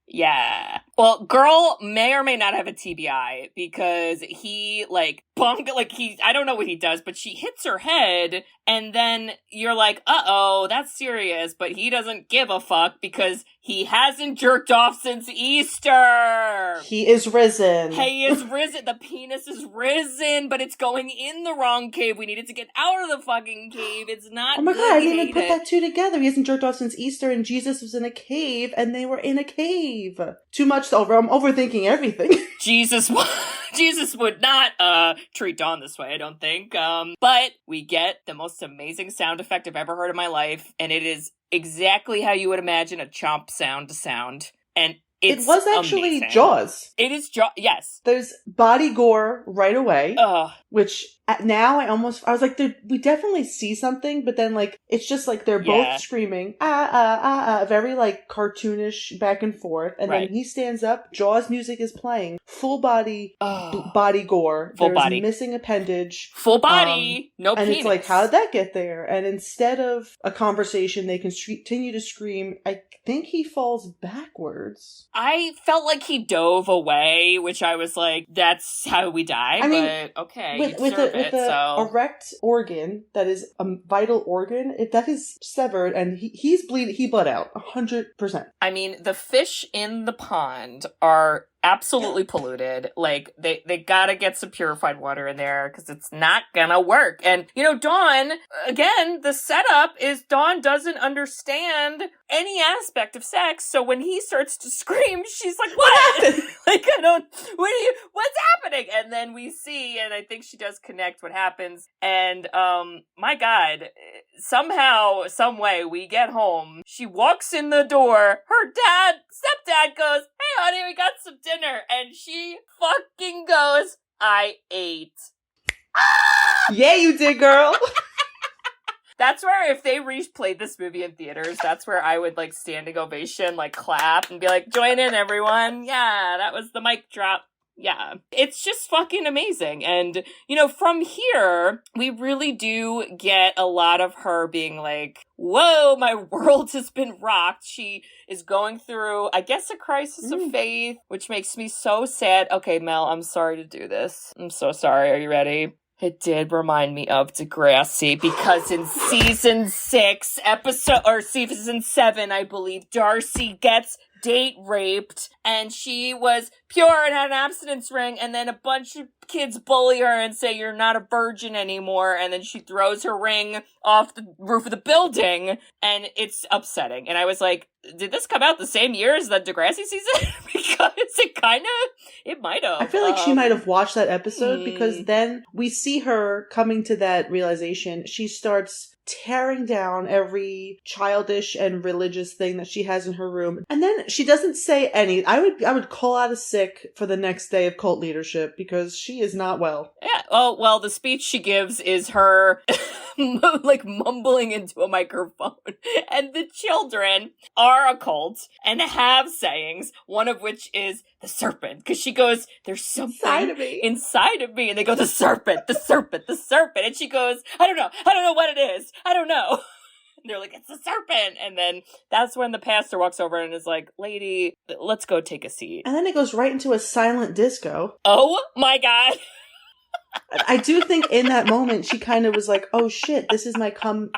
Yeah. Well, girl may or may not have a TBI, because he bumped, I don't know what he does, but she hits her head, and then you're like, uh-oh, that's serious, but he doesn't give a fuck because he hasn't jerked off since Easter. He is risen. He is risen. The penis is risen, but it's going in the wrong cave. We needed to get out of the fucking cave. It's not. Oh my god, I didn't even put that two together. He hasn't jerked off since Easter, and Jesus was in a cave, and they were in a cave. Too much over. I'm overthinking everything. Jesus would not treat Dawn this way, I don't think. But we get the most amazing sound effect I've ever heard in my life, and it is exactly how you would imagine a chomp sound to sound. And it was actually amazing. Jaws. It is Jaws, yes. There's body gore right away, which now I was like, we definitely see something, but then it's just they're both screaming, very cartoonish back and forth, and then he stands up, Jaws music is playing, full body, body gore, full there's body, missing appendage, full body, no and penis. It's how did that get there? And instead of a conversation, they continue to scream. I think he falls backwards. I felt like he dove away, which I was like, that's how we die, but okay. it. With the So erect organ that is a vital organ, if that is severed and he's bleeding, he bled out 100%. I mean, the fish in the pond are absolutely polluted. Like, they gotta get some purified water in there because it's not gonna work. And, Dawn, again, the setup is Dawn doesn't understand any aspect of sex. So when he starts to scream, she's like, what happened? Like, what's happening? And then we see, and I think she does connect what happens. And, my God, somehow, some way, we get home. She walks in the door. Her stepdad goes, hey, honey, we got some dinner. And she fucking goes, I ate. Yeah, you did, girl. That's where, if they replayed this movie in theaters, that's where I would, standing ovation, clap and be like, join in, everyone. Yeah, that was the mic drop. Yeah. It's just fucking amazing. And, from here, we really do get a lot of her being like, whoa, my world has been rocked. She is going through, I guess, a crisis of faith, which makes me so sad. Okay, Mel, I'm sorry to do this. I'm so sorry. Are you ready? It did remind me of Degrassi because in season 7, I believe, Darcy gets date raped and she was pure and had an abstinence ring, and then a bunch of kids bully her and say you're not a virgin anymore, and then she throws her ring off the roof of the building, and it's upsetting. And I was like, did this come out the same year as the Degrassi season? Because it might have. I feel like she might have watched that episode because then we see her coming to that realization. She starts tearing down every childish and religious thing that she has in her room. And then she doesn't say any. I would call out a sick for the next day of cult leadership because she is not well. Yeah. Oh, well, the speech she gives is her mumbling into a microphone. And the children are a cult and have sayings, one of which is the serpent. Because she goes, there's something inside of me. And they go, the serpent, the serpent, the serpent. And she goes, I don't know what it is. I don't know. And they're like, it's the serpent. And then that's when the pastor walks over and is like, lady, let's go take a seat. And then it goes right into a silent disco. Oh my God. I do think in that moment she kind of was like, oh shit, this is my pardon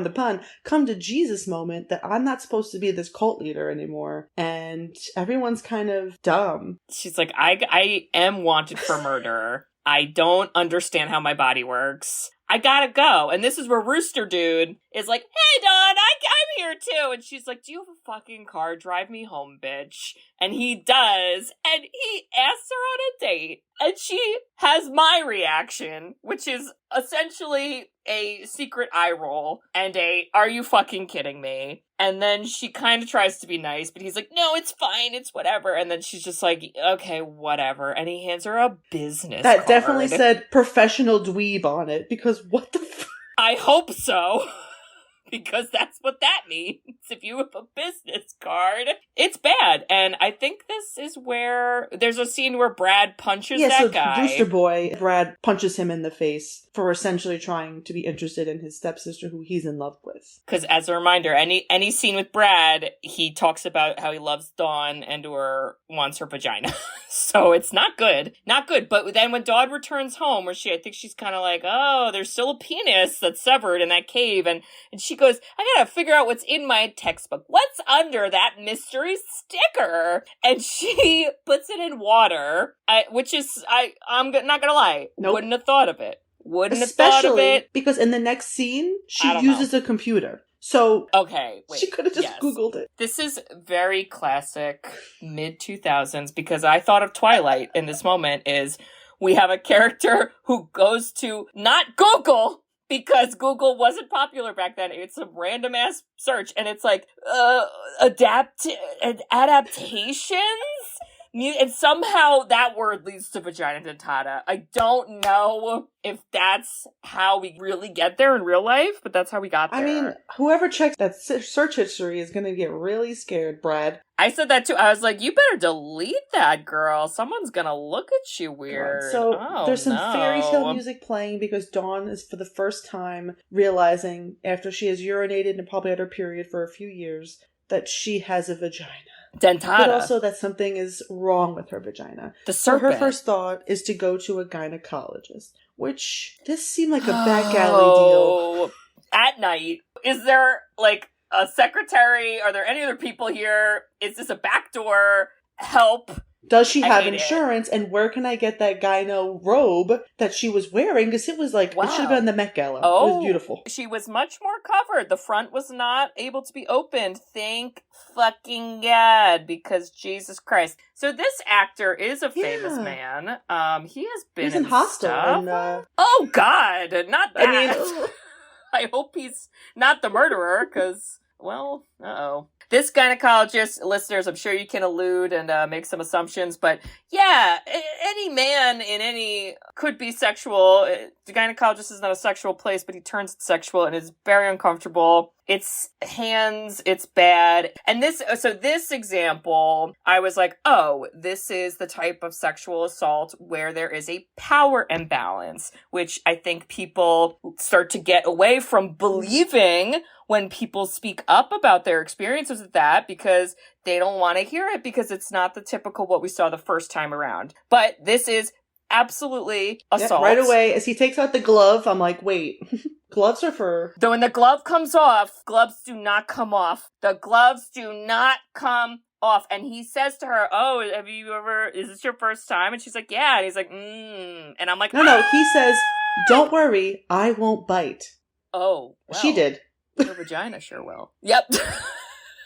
the pun, come to Jesus moment, that I'm not supposed to be this cult leader anymore. And everyone's kind of dumb. She's like, I am wanted for murder. I don't understand how my body works. I gotta go. And this is where Rooster Dude is like, hey, Dawn, I'm here too. And she's like, do you have a fucking car? Drive me home, bitch. And he does. And he asks her on a date. And she has my reaction, which is essentially a secret eye roll and are you fucking kidding me? And then she kind of tries to be nice, but he's like, no, it's fine, it's whatever. And then she's just like, okay, whatever. And he hands her a business card. That definitely said professional dweeb on it, because what the fuck? I hope so. Because that's what that means. If you have a business card, it's bad. And I think this is where there's a scene where Brad punches that guy. Rooster Boy, Brad punches him in the face for essentially trying to be interested in his stepsister who he's in love with. Because as a reminder, any scene with Brad, he talks about how he loves Dawn and or wants her vagina. So it's not good. Not good. But then when Dawn returns home, where I think she's kind of like, oh, there's still a penis that's severed in that cave. And she goes, I gotta figure out what's in my textbook. What's under that mystery sticker? And she puts it in water, which is, I'm not gonna lie, nope. Wouldn't have thought of it. Wouldn't have thought of it. Because in the next scene, she uses a computer. So okay, wait, she could have just Googled it. This is very classic mid-2000s, because I thought of Twilight in this moment is we have a character who goes to not Google, because Google wasn't popular back then. It's a random ass search, and it's like adaptations. And somehow that word leads to vagina dentata. I don't know if that's how we really get there in real life, but that's how we got there. I mean, whoever checks that search history is going to get really scared, Brad. I said that too. I was like, you better delete that, girl. Someone's going to look at you weird. So there's some fairy tale music playing because Dawn is for the first time realizing, after she has urinated and probably had her period for a few years, that she has a vagina. Dentata. But also that something is wrong with her vagina. The So her serpent. first thought is to go to a gynecologist, which this seemed like a back alley deal. At night, is there like a secretary? Are there any other people here? Is this a backdoor? Help. Does she have hate insurance? And where can I get that gyno robe that she was wearing? Because it was like, Wow. it should have been the Met Gala. Oh, it was beautiful. She was much more covered. The front was not able to be opened. Thank fucking God, because Jesus Christ. So this actor is a famous man. He has been He's in Hostel. stuff. Oh God, not that. I mean, I hope he's not the murderer, because, well, uh-oh. This gynecologist, listeners, I'm sure you can allude and make some assumptions, but yeah, any man in any could be sexual. The gynecologist is not a sexual place, but he turns it sexual and is very uncomfortable. It's hands, it's bad. And this example, I was like, oh, this is the type of sexual assault where there is a power imbalance, which I think people start to get away from believing when people speak up about their experiences with that, because they don't want to hear it, because it's not the typical what we saw the first time around. But this is absolutely assault. Yeah, right away, as he takes out the glove, I'm like, wait, gloves are for... Though when the glove comes off, gloves do not come off. The gloves do not come off. And he says to her, oh, is this your first time? And she's like, yeah. And he's like, And I'm like, No, he says, don't worry, I won't bite. Oh, well, she did. Her vagina sure will. Yep.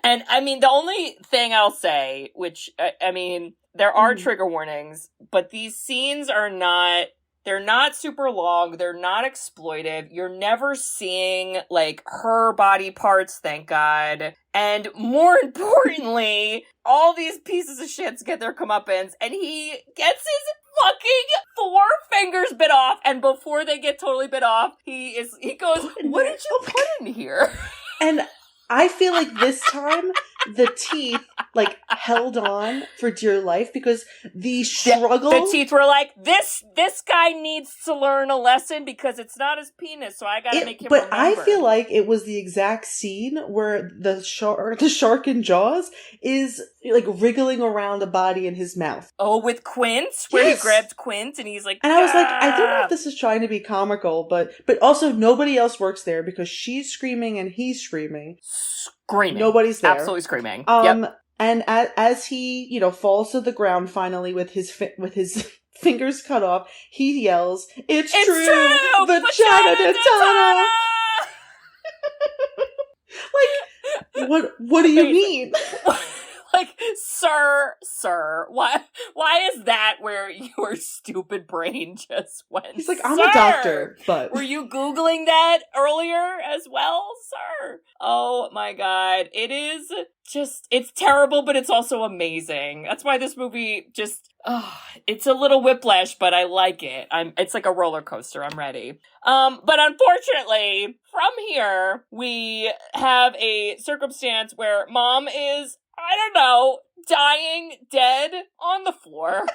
And I mean, the only thing I'll say, which, I mean, there are trigger warnings, but these scenes are not, they're not super long. They're not exploitive. You're never seeing, like, her body parts, thank God. And more importantly, all these pieces of shits get their comeuppance, and he gets his fucking 4 fingers bit off, and before they get totally bit off, he goes, what did you put in here? And I feel like this time the teeth like held on for dear life, because the struggle. The teeth were like, this guy needs to learn a lesson because it's not his penis, so I gotta make him remember. I feel like it was the exact scene where the shark in Jaws is like wriggling around a body in his mouth. Oh, with Quint, where he grabbed Quint and he's like, and I was like, I don't know if this is trying to be comical, but also nobody else works there because she's screaming and he's screaming. Screaming. Nobody's there. Absolutely screaming. Yep. And as he, falls to the ground finally with his fingers cut off, he yells, "It's true! Vagina Dentata!" Like, what do you mean? Like, sir, why is that where your stupid brain just went? He's like, I'm a doctor, but... Were you Googling that earlier as well, sir? Oh my God. It is just, it's terrible, but it's also amazing. That's why this movie just, it's a little whiplash, but I like it. It's like a roller coaster. I'm ready. But unfortunately, from here, we have a circumstance where mom is, I don't know, dying dead on the floor.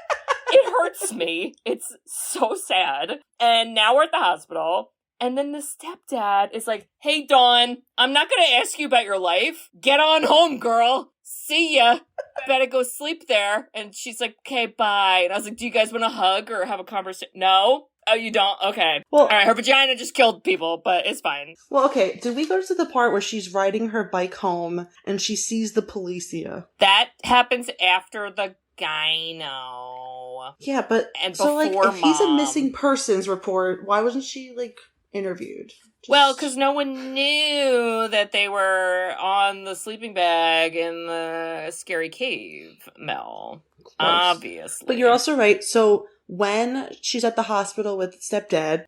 It hurts me. It's so sad. And now we're at the hospital. And then the stepdad is like, hey, Dawn, I'm not going to ask you about your life. Get on home, girl. See ya. Better go sleep there. And she's like, okay, bye. And I was like, do you guys want to hug or have a conversation? No? Oh, you don't? Okay. Well, all right, her vagina just killed people, but it's fine. Well, okay. Did we go to the part where she's riding her bike home and she sees the policia? That happens after the gyno. Yeah, but and so, like, before if he's a missing persons report, why wasn't she, like, interviewed? Well, because no one knew that they were on the sleeping bag in the scary cave, Mel. Close. Obviously. But you're also right. So when she's at the hospital with stepdad,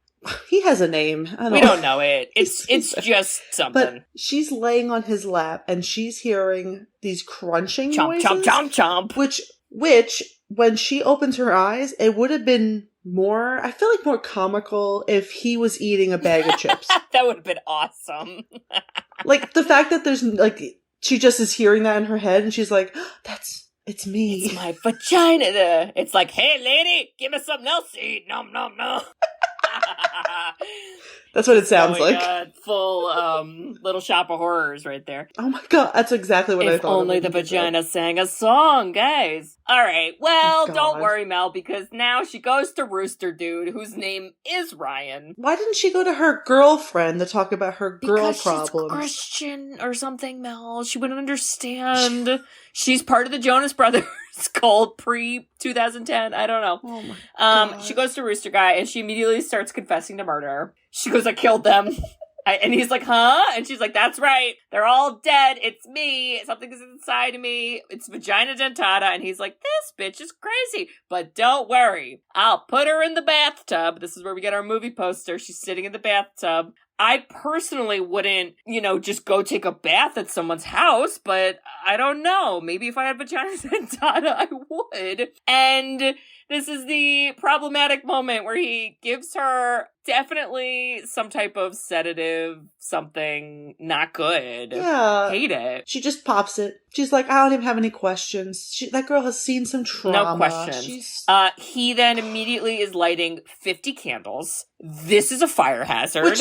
he has a name. We don't know it. It's just something. But she's laying on his lap and she's hearing these crunching noises. Chomp, chomp, chomp, chomp. Which, when she opens her eyes, it would have been more comical if he was eating a bag of chips. That would have been awesome. Like, the fact that there's, like, she just is hearing that in her head and she's like, it's me. It's my vagina. It's like, hey, lady, give me something else to eat. Nom, nom, nom. That's what it sounds like. Full Little Shop of Horrors right there. Oh my god, that's exactly what I thought. If only the vagina sang a song, guys. All right, well, don't worry, Mel, because now she goes to Rooster Dude, whose name is Ryan. Why didn't she go to her girlfriend to talk about her girl problems? She's Christian or something, Mel. She wouldn't understand. She's part of the Jonas Brothers called pre-2010. I don't know. Oh my god. She goes to Rooster Guy, and she immediately starts confessing to murder. She goes, I killed them. And he's like, huh? And she's like, that's right. They're all dead. It's me. Something is inside of me. It's vagina dentata. And he's like, this bitch is crazy. But don't worry. I'll put her in the bathtub. This is where we get our movie poster. She's sitting in the bathtub. I personally wouldn't, just go take a bath at someone's house, but I don't know. Maybe if I had vagina dentata, I would. And this is the problematic moment where he gives her definitely some type of sedative, something not good. Yeah. Hate it. She just pops it. She's like, I don't even have any questions. That girl has seen some trauma. No questions. He then immediately is lighting 50 candles. This is a fire hazard. Which,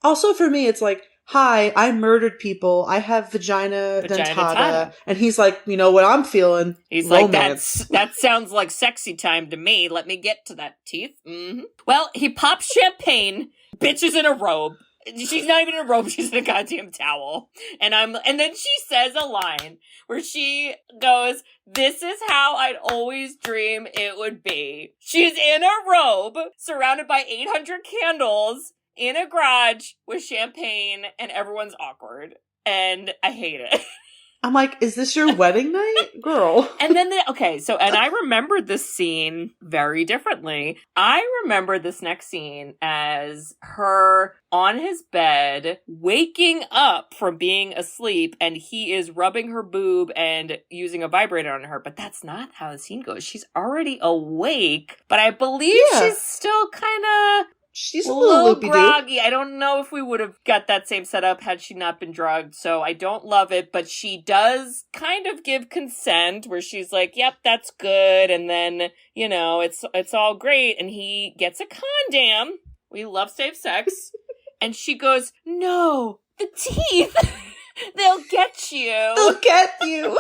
also for me, it's like, hi, I murdered people. I have vagina dentata. And he's like, you know what I'm feeling? He's romance. like, that sounds like sexy time to me. Let me get to that, teeth. Mm-hmm. Well, he pops champagne. Bitch is in a robe. She's not even in a robe. She's in a goddamn towel. And then she says a line where she goes, this is how I'd always dream it would be. She's in a robe surrounded by 800 candles in a garage with champagne, and everyone's awkward. And I hate it. I'm like, is this your wedding night? Girl. And then, and I remembered this scene very differently. I remember this next scene as her on his bed, waking up from being asleep, and he is rubbing her boob and using a vibrator on her. But that's not how the scene goes. She's already awake, but I believe she's still kind of... She's a little groggy. I don't know if we would have got that same setup had she not been drugged, so I don't love it, but she does kind of give consent where she's like, yep, that's good, and then, it's all great, and he gets a condom. We love safe sex. And she goes, no, the teeth, they'll get you. They'll get you.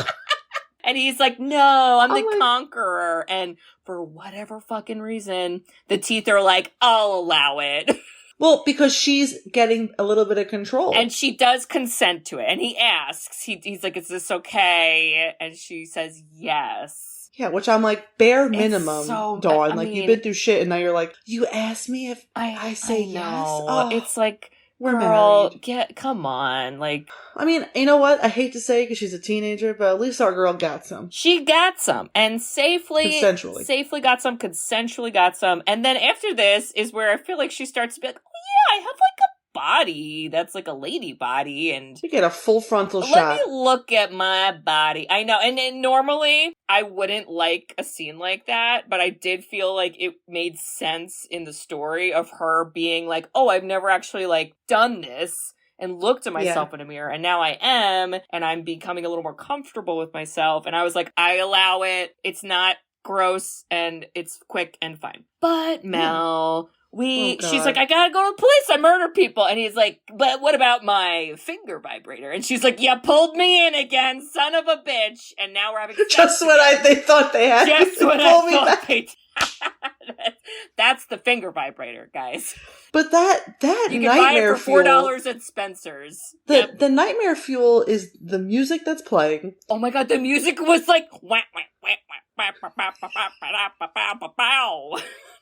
And he's like, no, I'm the conqueror. And for whatever fucking reason, the teeth are like, I'll allow it. Well, because she's getting a little bit of control. And she does consent to it. And he asks, he's like, is this okay? And she says, yes. Yeah, which I'm like, bare minimum, Dawn. You've been through shit, and now you're like, you ask me if I say yes? Oh, it's like... We're married. Come on. I mean, you know what? I hate to say it because she's a teenager, but at least our girl got some. She got some. And consensually got some. Consensually got some. And then after this is where I feel like she starts to be like, oh yeah, I have a body that's like a lady body, and you get a full frontal shot. Let me look at my body. I know, and normally I wouldn't like a scene like that, but I did feel like it made sense in the story of her being like, oh, I've never actually done this and looked at myself in a mirror, and now I am, and I'm becoming a little more comfortable with myself, and I was like, I allow it. It's not gross, and it's quick and fine. But Mel... she's like, I gotta go to the police, I murder people. And he's like, but what about my finger vibrator? And she's like, you pulled me in again, son of a bitch. And now we're having sex just what they thought they had. Just what I thought they had. That's the finger vibrator, guys. But that you can nightmare buy it for $4 at Spencer's. The nightmare fuel is the music that's playing. Oh my god, the music was like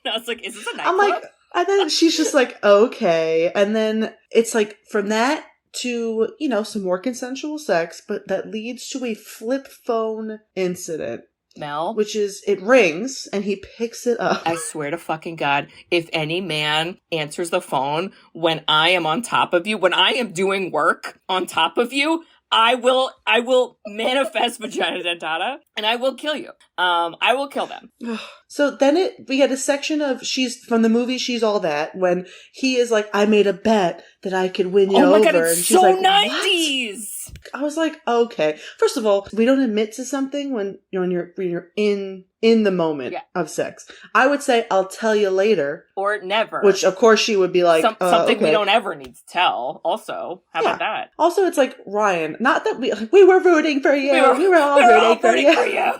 I was like, is this a nightclub? I'm like, and then she's just like, okay. And then it's like, from that to, some more consensual sex, but that leads to a flip phone incident. Mel? Which is, it rings, and he picks it up. I swear to fucking God, if any man answers the phone when I am on top of you, when I am doing work on top of you, I will manifest vagina dentata, and I will kill you. I will kill them. So then we had a section of from the movie She's All That, when he is like, I made a bet that I could win you over. Oh my God, it's and she's so like, 90s! What? I was like, okay. First of all, we don't admit to something when you're in in the moment of sex. I would say, I'll tell you later. Or never. Which, of course, she would be like, something okay. we don't ever need to tell. Also, how about that? Also, it's like, Ryan, not that we were rooting for you. We were all rooting for you.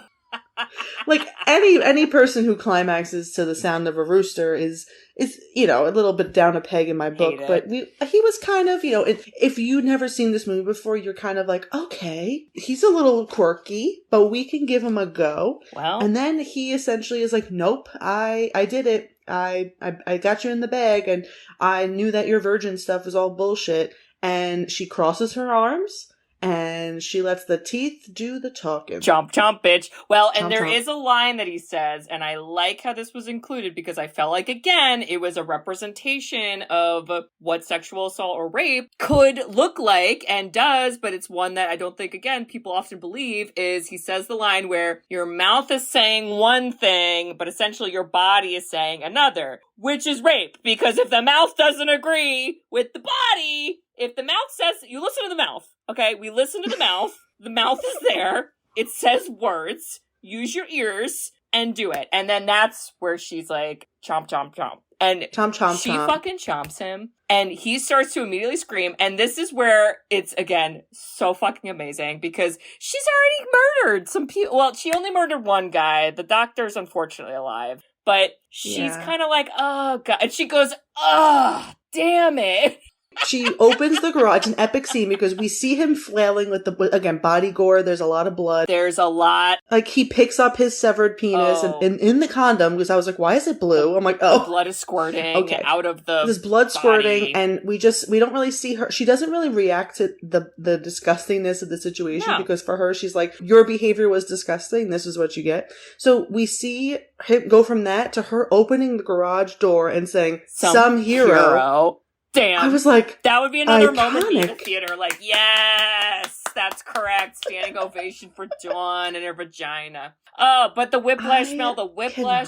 Like, any person who climaxes to the sound of a rooster is a little bit down a peg in my book. But he was kind of, if you'd never seen this movie before, you're kind of like, okay, he's a little quirky, but we can give him a go. Well, and then he essentially is like, nope, I did it. I got you in the bag, and I knew that your virgin stuff was all bullshit. And she crosses her arms, and she lets the teeth do the talking. Chomp, chomp, bitch. Well, and chomp, there chomp. is a line that he says, and I like how this was included because I felt like, again, it was a representation of what sexual assault or rape could look like and does, but it's one that I don't think, again, people often believe is he says the line where your mouth is saying one thing, but essentially your body is saying another, which is rape. Because if the mouth doesn't agree with the body, if the mouth says, you listen to the mouth, okay? We listen to the mouth. The mouth is there. It says words. Use your ears and do it. And then that's where she's like, chomp, chomp, chomp. And chomp, chomp, she chomp. fucking chomps him. And he starts to immediately scream. And this is where it's, again, so fucking amazing because she's already murdered some people. Well, she only murdered one guy. The doctor's unfortunately alive. But she's kind of like, oh, God. And she goes, oh, damn it. She opens the garage, an epic scene, because we see him flailing with again, body gore. There's a lot of blood. There's a lot. Like, he picks up his severed penis and in the condom, because I was like, why is it blue? I'm like, oh. The blood is squirting out of the There's blood body. squirting, and we don't really see her. She doesn't really react to the disgustingness of the situation, because for her, she's like, your behavior was disgusting. This is what you get. So we see him go from that to her opening the garage door and saying, some hero. Damn. I was like, that would be another iconic. moment in the theater. Like, yes, that's correct. Standing ovation for Dawn and her vagina. Oh, but the whiplash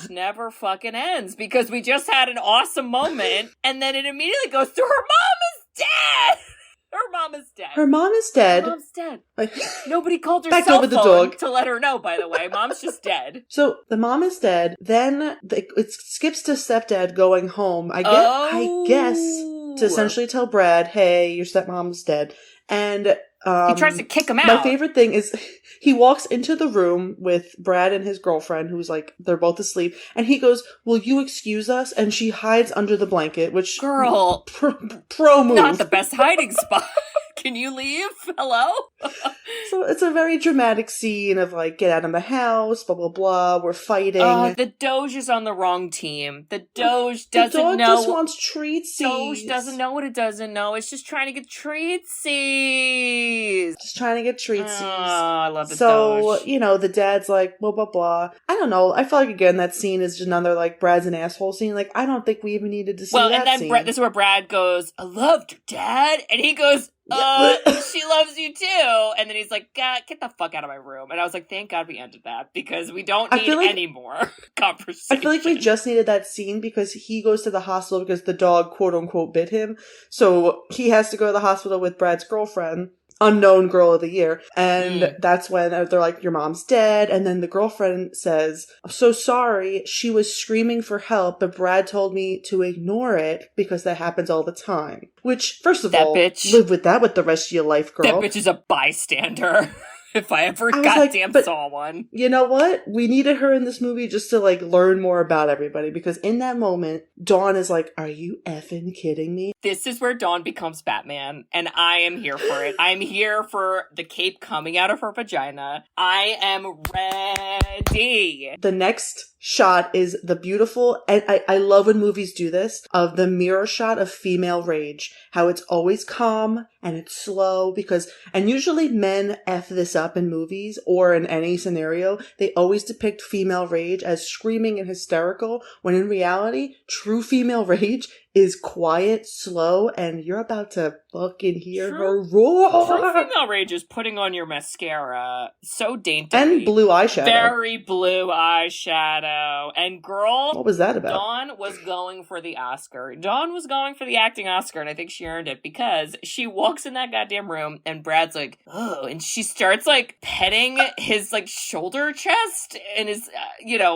never fucking ends because we just had an awesome moment and then it immediately goes to her mom is dead. Her mom is dead. Her mom is dead. Her mom's dead. Nobody called her Back cell over the phone dog. to let her know, by the way. Mom's just dead. So the mom is dead. Then it skips to stepdad going home. I guess to essentially tell Brad, hey, your stepmom's dead. And he tries to kick him out. My favorite thing is he walks into the room with Brad and his girlfriend, who's like, they're both asleep. And he goes, will you excuse us? And she hides under the blanket, which... Girl. Pro move. Not the best hiding spot. Can you leave? Hello? So it's a very dramatic scene of like, get out of the house, blah, blah, blah. We're fighting. The Doge is on the wrong team. The Doge doesn't know. The dog just wants treatsies. Doge doesn't know what it doesn't know. It's just trying to get treatsies. Just trying to get treatsies. Oh, I love the Doge. So, the dad's like, blah, blah, blah. I don't know. I feel like, again, that scene is just another, like, Brad's an asshole scene. Like, I don't think we even needed to see that scene. Well, and then this is where Brad goes, I loved her, Dad. And he goes, she loves you too. And then he's like, God, get the fuck out of my room. And I was like, thank God we ended that because we don't need any more conversation. I feel like we just needed that scene because he goes to the hospital because the dog, quote unquote, bit him. So he has to go to the hospital with Brad's girlfriend. Unknown girl of the year. And that's when they're like, your mom's dead. And then the girlfriend says, I'm so sorry. She was screaming for help, but Brad told me to ignore it because that happens all the time. Which, first of all, live with that with the rest of your life, girl. That bitch is a bystander. If I ever saw one. You know what? We needed her in this movie just to, like, learn more about everybody. Because in that moment, Dawn is like, are you effing kidding me? This is where Dawn becomes Batman. And I am here for it. I'm here for the cape coming out of her vagina. I am ready. The next shot is the beautiful, and I love when movies do this, of the mirror shot of female rage. How it's always calm and it's slow and usually men F this up in movies or in any scenario. They always depict female rage as screaming and hysterical when in reality, true female rage is quiet, slow, and you're about to fucking hear her True roar. female rage is putting on your mascara so daintily. And blue eyeshadow. Very blue eyeshadow. And girl, What was that about? Dawn was going for the Oscar. Dawn was going for the acting Oscar, and I think she earned it because she walks in that goddamn room, and Brad's like, oh, and she starts, like, petting his, like, shoulder chest and his,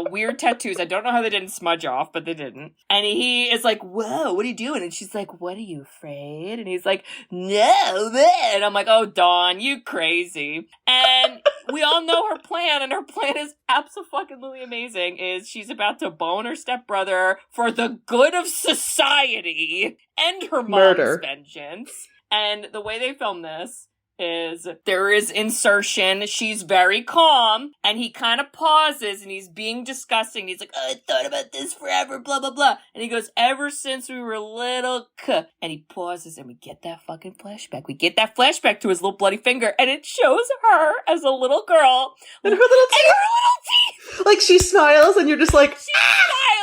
weird tattoos. I don't know how they didn't smudge off, but they didn't. And he is like, whoa, what are you doing? And she's like, what, are you afraid? And he's like, no, bleh. And I'm like, oh, Dawn, you crazy. And we all know her plan, and her plan is absolutely amazing, is she's about to bone her stepbrother for the good of society and her mom's vengeance. And the way they film this is there is insertion. She's very calm, and he kind of pauses, and he's being disgusting. He's like, oh, I thought about this forever, blah, blah, blah. And he goes, ever since we were little, and he pauses, and we get that fucking flashback. We get that flashback to his little bloody finger, and it shows her as a little girl. And her little teeth. Like, she smiles, and you're just like, she's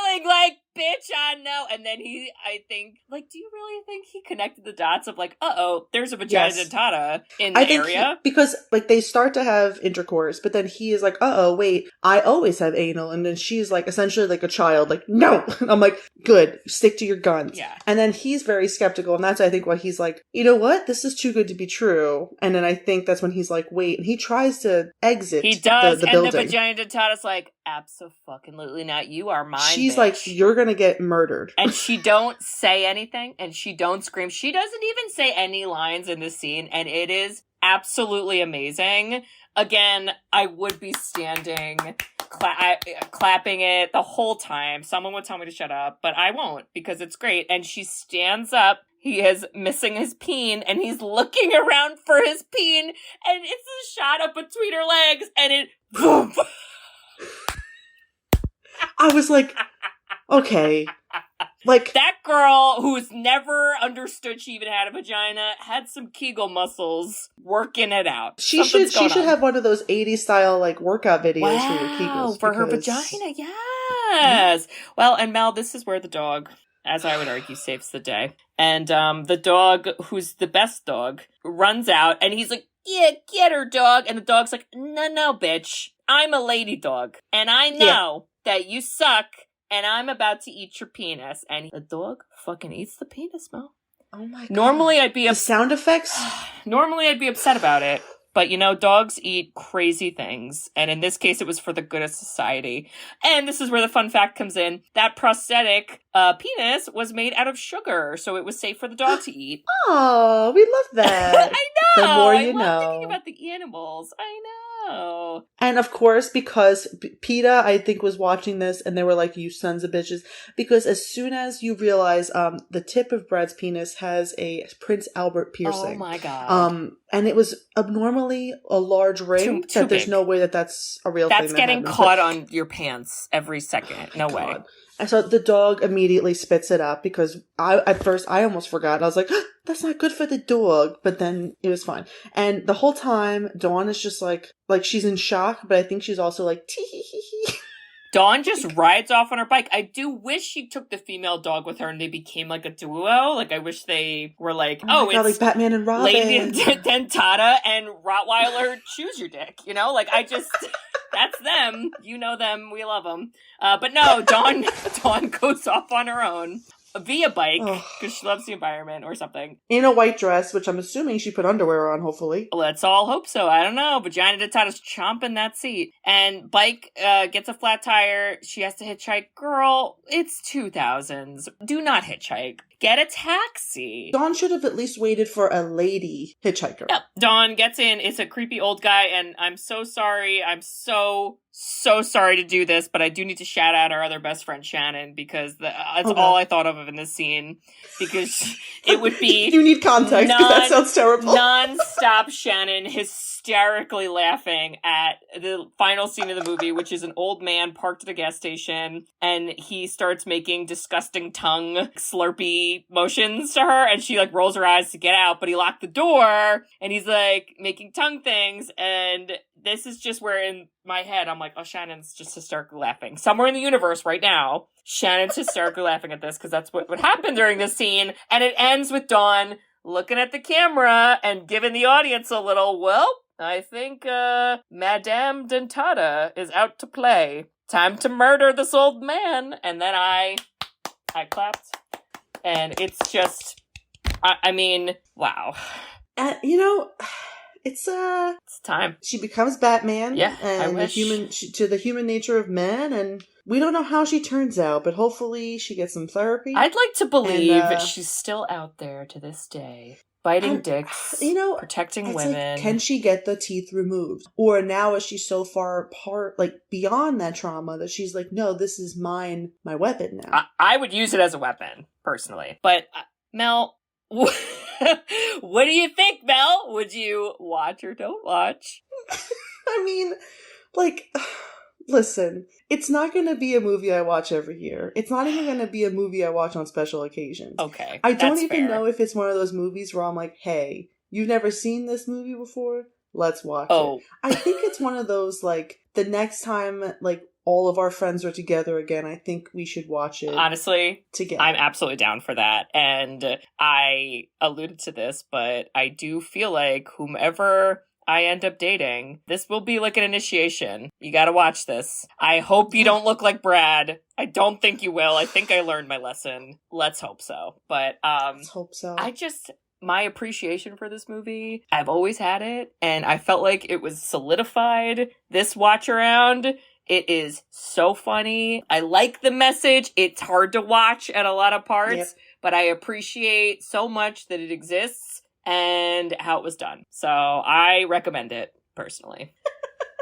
smiling like, bitch, I know. And then I think, like, do you really think he connected the dots of, like, uh-oh, there's a vagina dentata in the area? Because, like, they start to have intercourse, but then he is like, uh-oh, wait, I always have anal. And then she's, like, essentially like a child, like, no. And I'm like, good, stick to your guns. Yeah. And then he's very skeptical, and that's, I think, why he's like, you know what? This is too good to be true. And then I think that's when he's like, wait, and he tries to exit he does, the and building. the vagina dentata's like, absolutely not. You are mine, She's bitch. like, you're gonna get murdered. And she don't say anything, and she don't scream. She doesn't even say any lines in this scene, and it is amazing. Again, I would be standing, clapping it the whole time. Someone would tell me to shut up, but I won't, because it's great. And she stands up. He is missing his peen, and he's looking around for his peen, and it's a shot up between her legs, and it... Boom. I was like, okay. Like, that girl who's never understood she even had a vagina had some Kegel muscles working it out. She should have one of those 80s style, like, workout videos for your Kegels. For her vagina, yes. Well, and Mel, this is where the dog, as I would argue, saves the day. And the dog, who's the best dog, runs out, and he's like, yeah, get her, dog. And the dog's like, no, bitch. I'm a lady dog, and I know that you suck, and I'm about to eat your penis. And the dog fucking eats the penis, Mel. Oh my god. Normally I'd be... The sound effects? Normally I'd be upset about it. But, dogs eat crazy things. And in this case, it was for the good of society. And this is where the fun fact comes in. That prosthetic penis was made out of sugar. So it was safe for the dog to eat. Oh, we love that. I know. The more you I know. love thinking about the animals. I know. And of course, because PETA, I think, was watching this, and they were like, you sons of bitches. Because as soon as you realize the tip of Brad's penis has a Prince Albert piercing. Oh my god. And it was abnormally a large ring too that there's big. no way that's a real thing. That's getting caught on your pants every second. No way. And so the dog immediately spits it up because at first I almost forgot. I was like, that's not good for the dog. But then it was fine. And the whole time, Dawn is just like she's in shock, but I think she's also like, tee. Dawn just rides off on her bike. I do wish she took the female dog with her and they became like a duo. Like, I wish they were like, it's like Batman and Robin. Lady Dentata and Rottweiler, choose your dick. Like, that's them. You know them. We love them. But no, Dawn goes off on her own. Via bike, because she loves the environment or something. In a white dress, which I'm assuming she put underwear on, hopefully. Let's all hope so. I don't know. Vagina Dentata's chomping that seat. And bike gets a flat tire. She has to hitchhike. Girl, it's 2000s. Do not hitchhike. Get a taxi. Dawn should have at least waited for a lady hitchhiker. Yep. Dawn gets in. It's a creepy old guy, and I'm so sorry. I'm so sorry to do this, but I do need to shout out our other best friend, Shannon, because that's all I thought of in this scene. Because it would be... You need context, because that sounds terrible. Non-stop Shannon hysterically laughing at the final scene of the movie, which is an old man parked at a gas station, and he starts making disgusting tongue slurpy motions to her, and she rolls her eyes to get out, but he locked the door, and he's making tongue things, and this is just where in my head I'm like, oh, Shannon's just hysterically laughing. Somewhere in the universe right now, Shannon's hysterically laughing at this because that's what would happen during this scene. And it ends with Dawn looking at the camera and giving the audience a little, well, I think Madame Dentata is out to play. Time to murder this old man. And then I clapped. And it's just, I mean, wow. It's time. She becomes Batman. Yeah, and I wish. To the human nature of men, and we don't know how she turns out, but hopefully she gets some therapy. I'd like to believe she's still out there to this day. Biting dicks, protecting women. Like, can she get the teeth removed? Or now is she so far apart, like beyond that trauma, that she's like, no, this is mine, my weapon now. I would use it as a weapon, personally. But, Mel, what do you think, Mel? Would you watch or don't watch? I mean, like... Listen, it's not going to be a movie I watch every year. It's not even going to be a movie I watch on special occasions. Okay, I don't even know if it's one of those movies where I'm like, hey, you've never seen this movie before? Let's watch it. I think it's one of those, like, the next time, like, all of our friends are together again, I think we should watch it. Honestly, together. I'm absolutely down for that. And I alluded to this, but I do feel like whomever I end up dating, this will be like an initiation. You gotta watch this. I hope you don't look like Brad. I don't think you will. I think I learned my lesson. Let's hope so. But let's hope so. My appreciation for this movie, I've always had it, and I felt like it was solidified this watch around. It is so funny. I like the message. It's hard to watch at a lot of parts, but I appreciate so much that it exists and how it was done. So I recommend it, personally.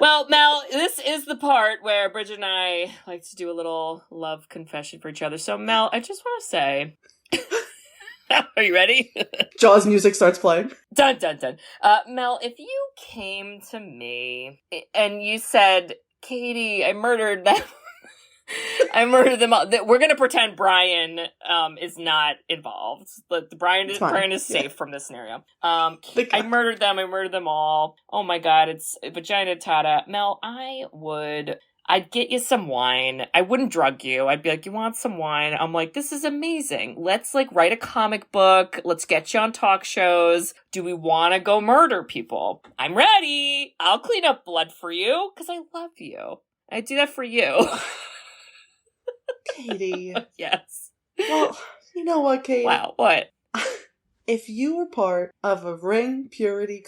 Well, Mel, this is the part where Bridget and I like to do a little love confession for each other. So, Mel, I just want to say... Are you ready? Jaws music starts playing. Dun, dun, dun. Mel, if you came to me and you said, Katie, I murdered them. I murdered them all. We're going to pretend Brian is not involved. Brian is safe from this scenario. I murdered them. I murdered them all. Oh my God, it's vagina tata. Mel, I'd get you some wine. I wouldn't drug you. I'd be like, you want some wine? I'm like, this is amazing. Let's write a comic book. Let's get you on talk shows. Do we want to go murder people? I'm ready. I'll clean up blood for you because I love you. I do that for you. Katie. Yes. Well, you know what, Katie? Wow, what? If you were part of a purity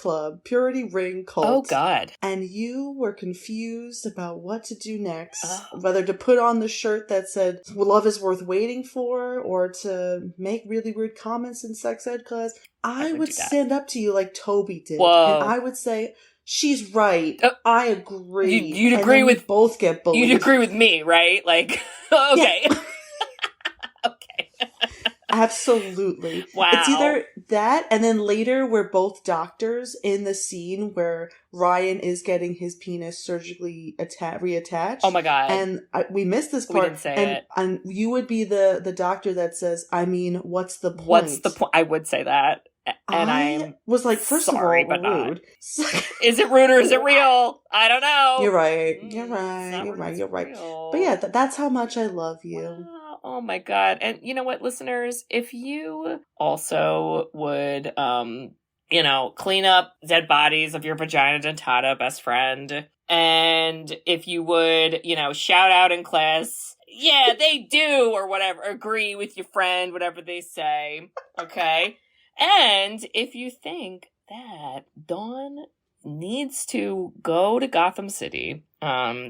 ring cult. Oh, God. And you were confused about what to do next, whether to put on the shirt that said, love is worth waiting for, or to make really weird comments in sex ed class, I would stand up to you like Toby did. Whoa. And I would say, she's right. I agree. You'd agree with... both get bullied. You'd agree with me, right? Like, okay. Yeah. Okay. Absolutely. Wow. It's either that, and then later we're both doctors in the scene where Ryan is getting his penis surgically reattached. Oh my God. And we missed this part. We didn't say it. And you would be the doctor that says, I mean, what's the point? What's the point? I would say that. And I was like, first sorry, of all, but rude. Is it rude or is it real? I don't know. You're right. You're right. But yeah, that's how much I love you. Wow. Oh my God. And you know what, listeners? If you also would, clean up dead bodies of your vagina dentata best friend, and if you would, shout out in class, yeah, they do, or whatever, agree with your friend, whatever they say, okay? And if you think that Dawn needs to go to Gotham City,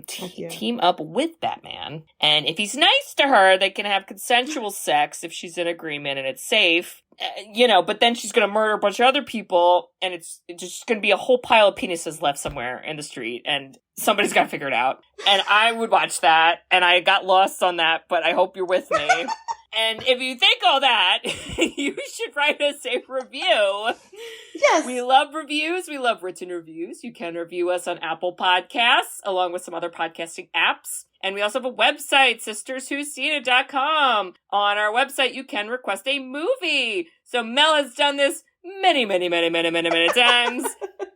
team up with Batman, and if he's nice to her, they can have consensual sex if she's in agreement and it's safe, but then she's gonna murder a bunch of other people, and it's just gonna be a whole pile of penises left somewhere in the street, and somebody's gotta figure it out. And I would watch that, and I got lost on that, but I hope you're with me. And if you think all that, you should write us a review. Yes. We love reviews. We love written reviews. You can review us on Apple Podcasts, along with some other podcasting apps. And we also have a website, sisterswhoseenit.com. On our website, you can request a movie. So Mel has done this many, many, many, many, many, many times.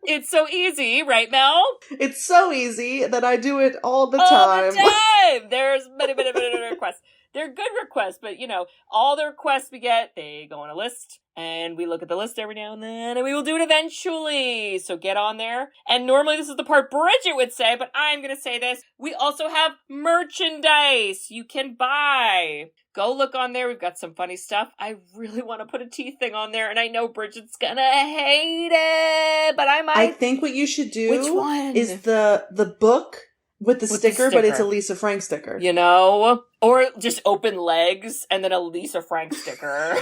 It's so easy, right, Mel? It's so easy that I do it all the All time. the time! There's many requests. They're good requests, but, all the requests we get, they go on a list, and we look at the list every now and then, and we will do it eventually. So get on there. And normally this is the part Bridget would say, but I'm going to say this. We also have merchandise you can buy. Go look on there. We've got some funny stuff. I really want to put a teeth thing on there, and I know Bridget's going to hate it, but I might. I think what you should do Which one? is the book with the sticker, but it's a Lisa Frank sticker. Or just open legs and then a Lisa Frank sticker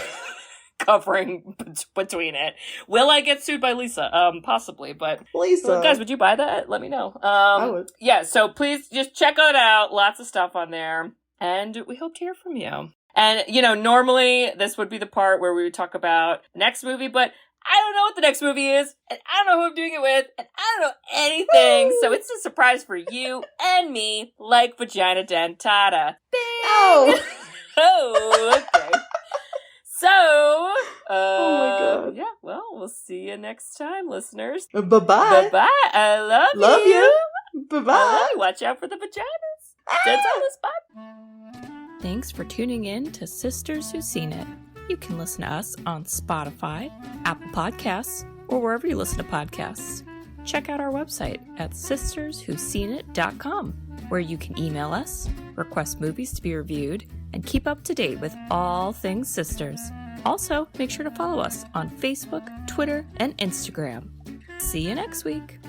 covering between it. Will I get sued by Lisa? Possibly, but Lisa. Guys, would you buy that? Let me know. I would. Yeah, so please just check it out. Lots of stuff on there. And we hope to hear from you. And, normally this would be the part where we would talk about the next movie, but I don't know what the next movie is, and I don't know who I'm doing it with, and I don't know anything, Woo! so it's a surprise for you and me, like Vagina Dentata. Bing! Oh! Oh, okay. So, oh my God. Yeah, well, we'll see you next time, listeners. Bye-bye. Bye-bye. I love you. you. Bye-bye. I love you. Watch out for the vaginas. Dentatas, bye. Thanks for tuning in to Sisters Who've Seen It. You can listen to us on Spotify, Apple Podcasts, or wherever you listen to podcasts. Check out our website at sisterswho'veseenit.com, where you can email us, request movies to be reviewed, and keep up to date with all things sisters. Also, make sure to follow us on Facebook, Twitter, and Instagram. See you next week.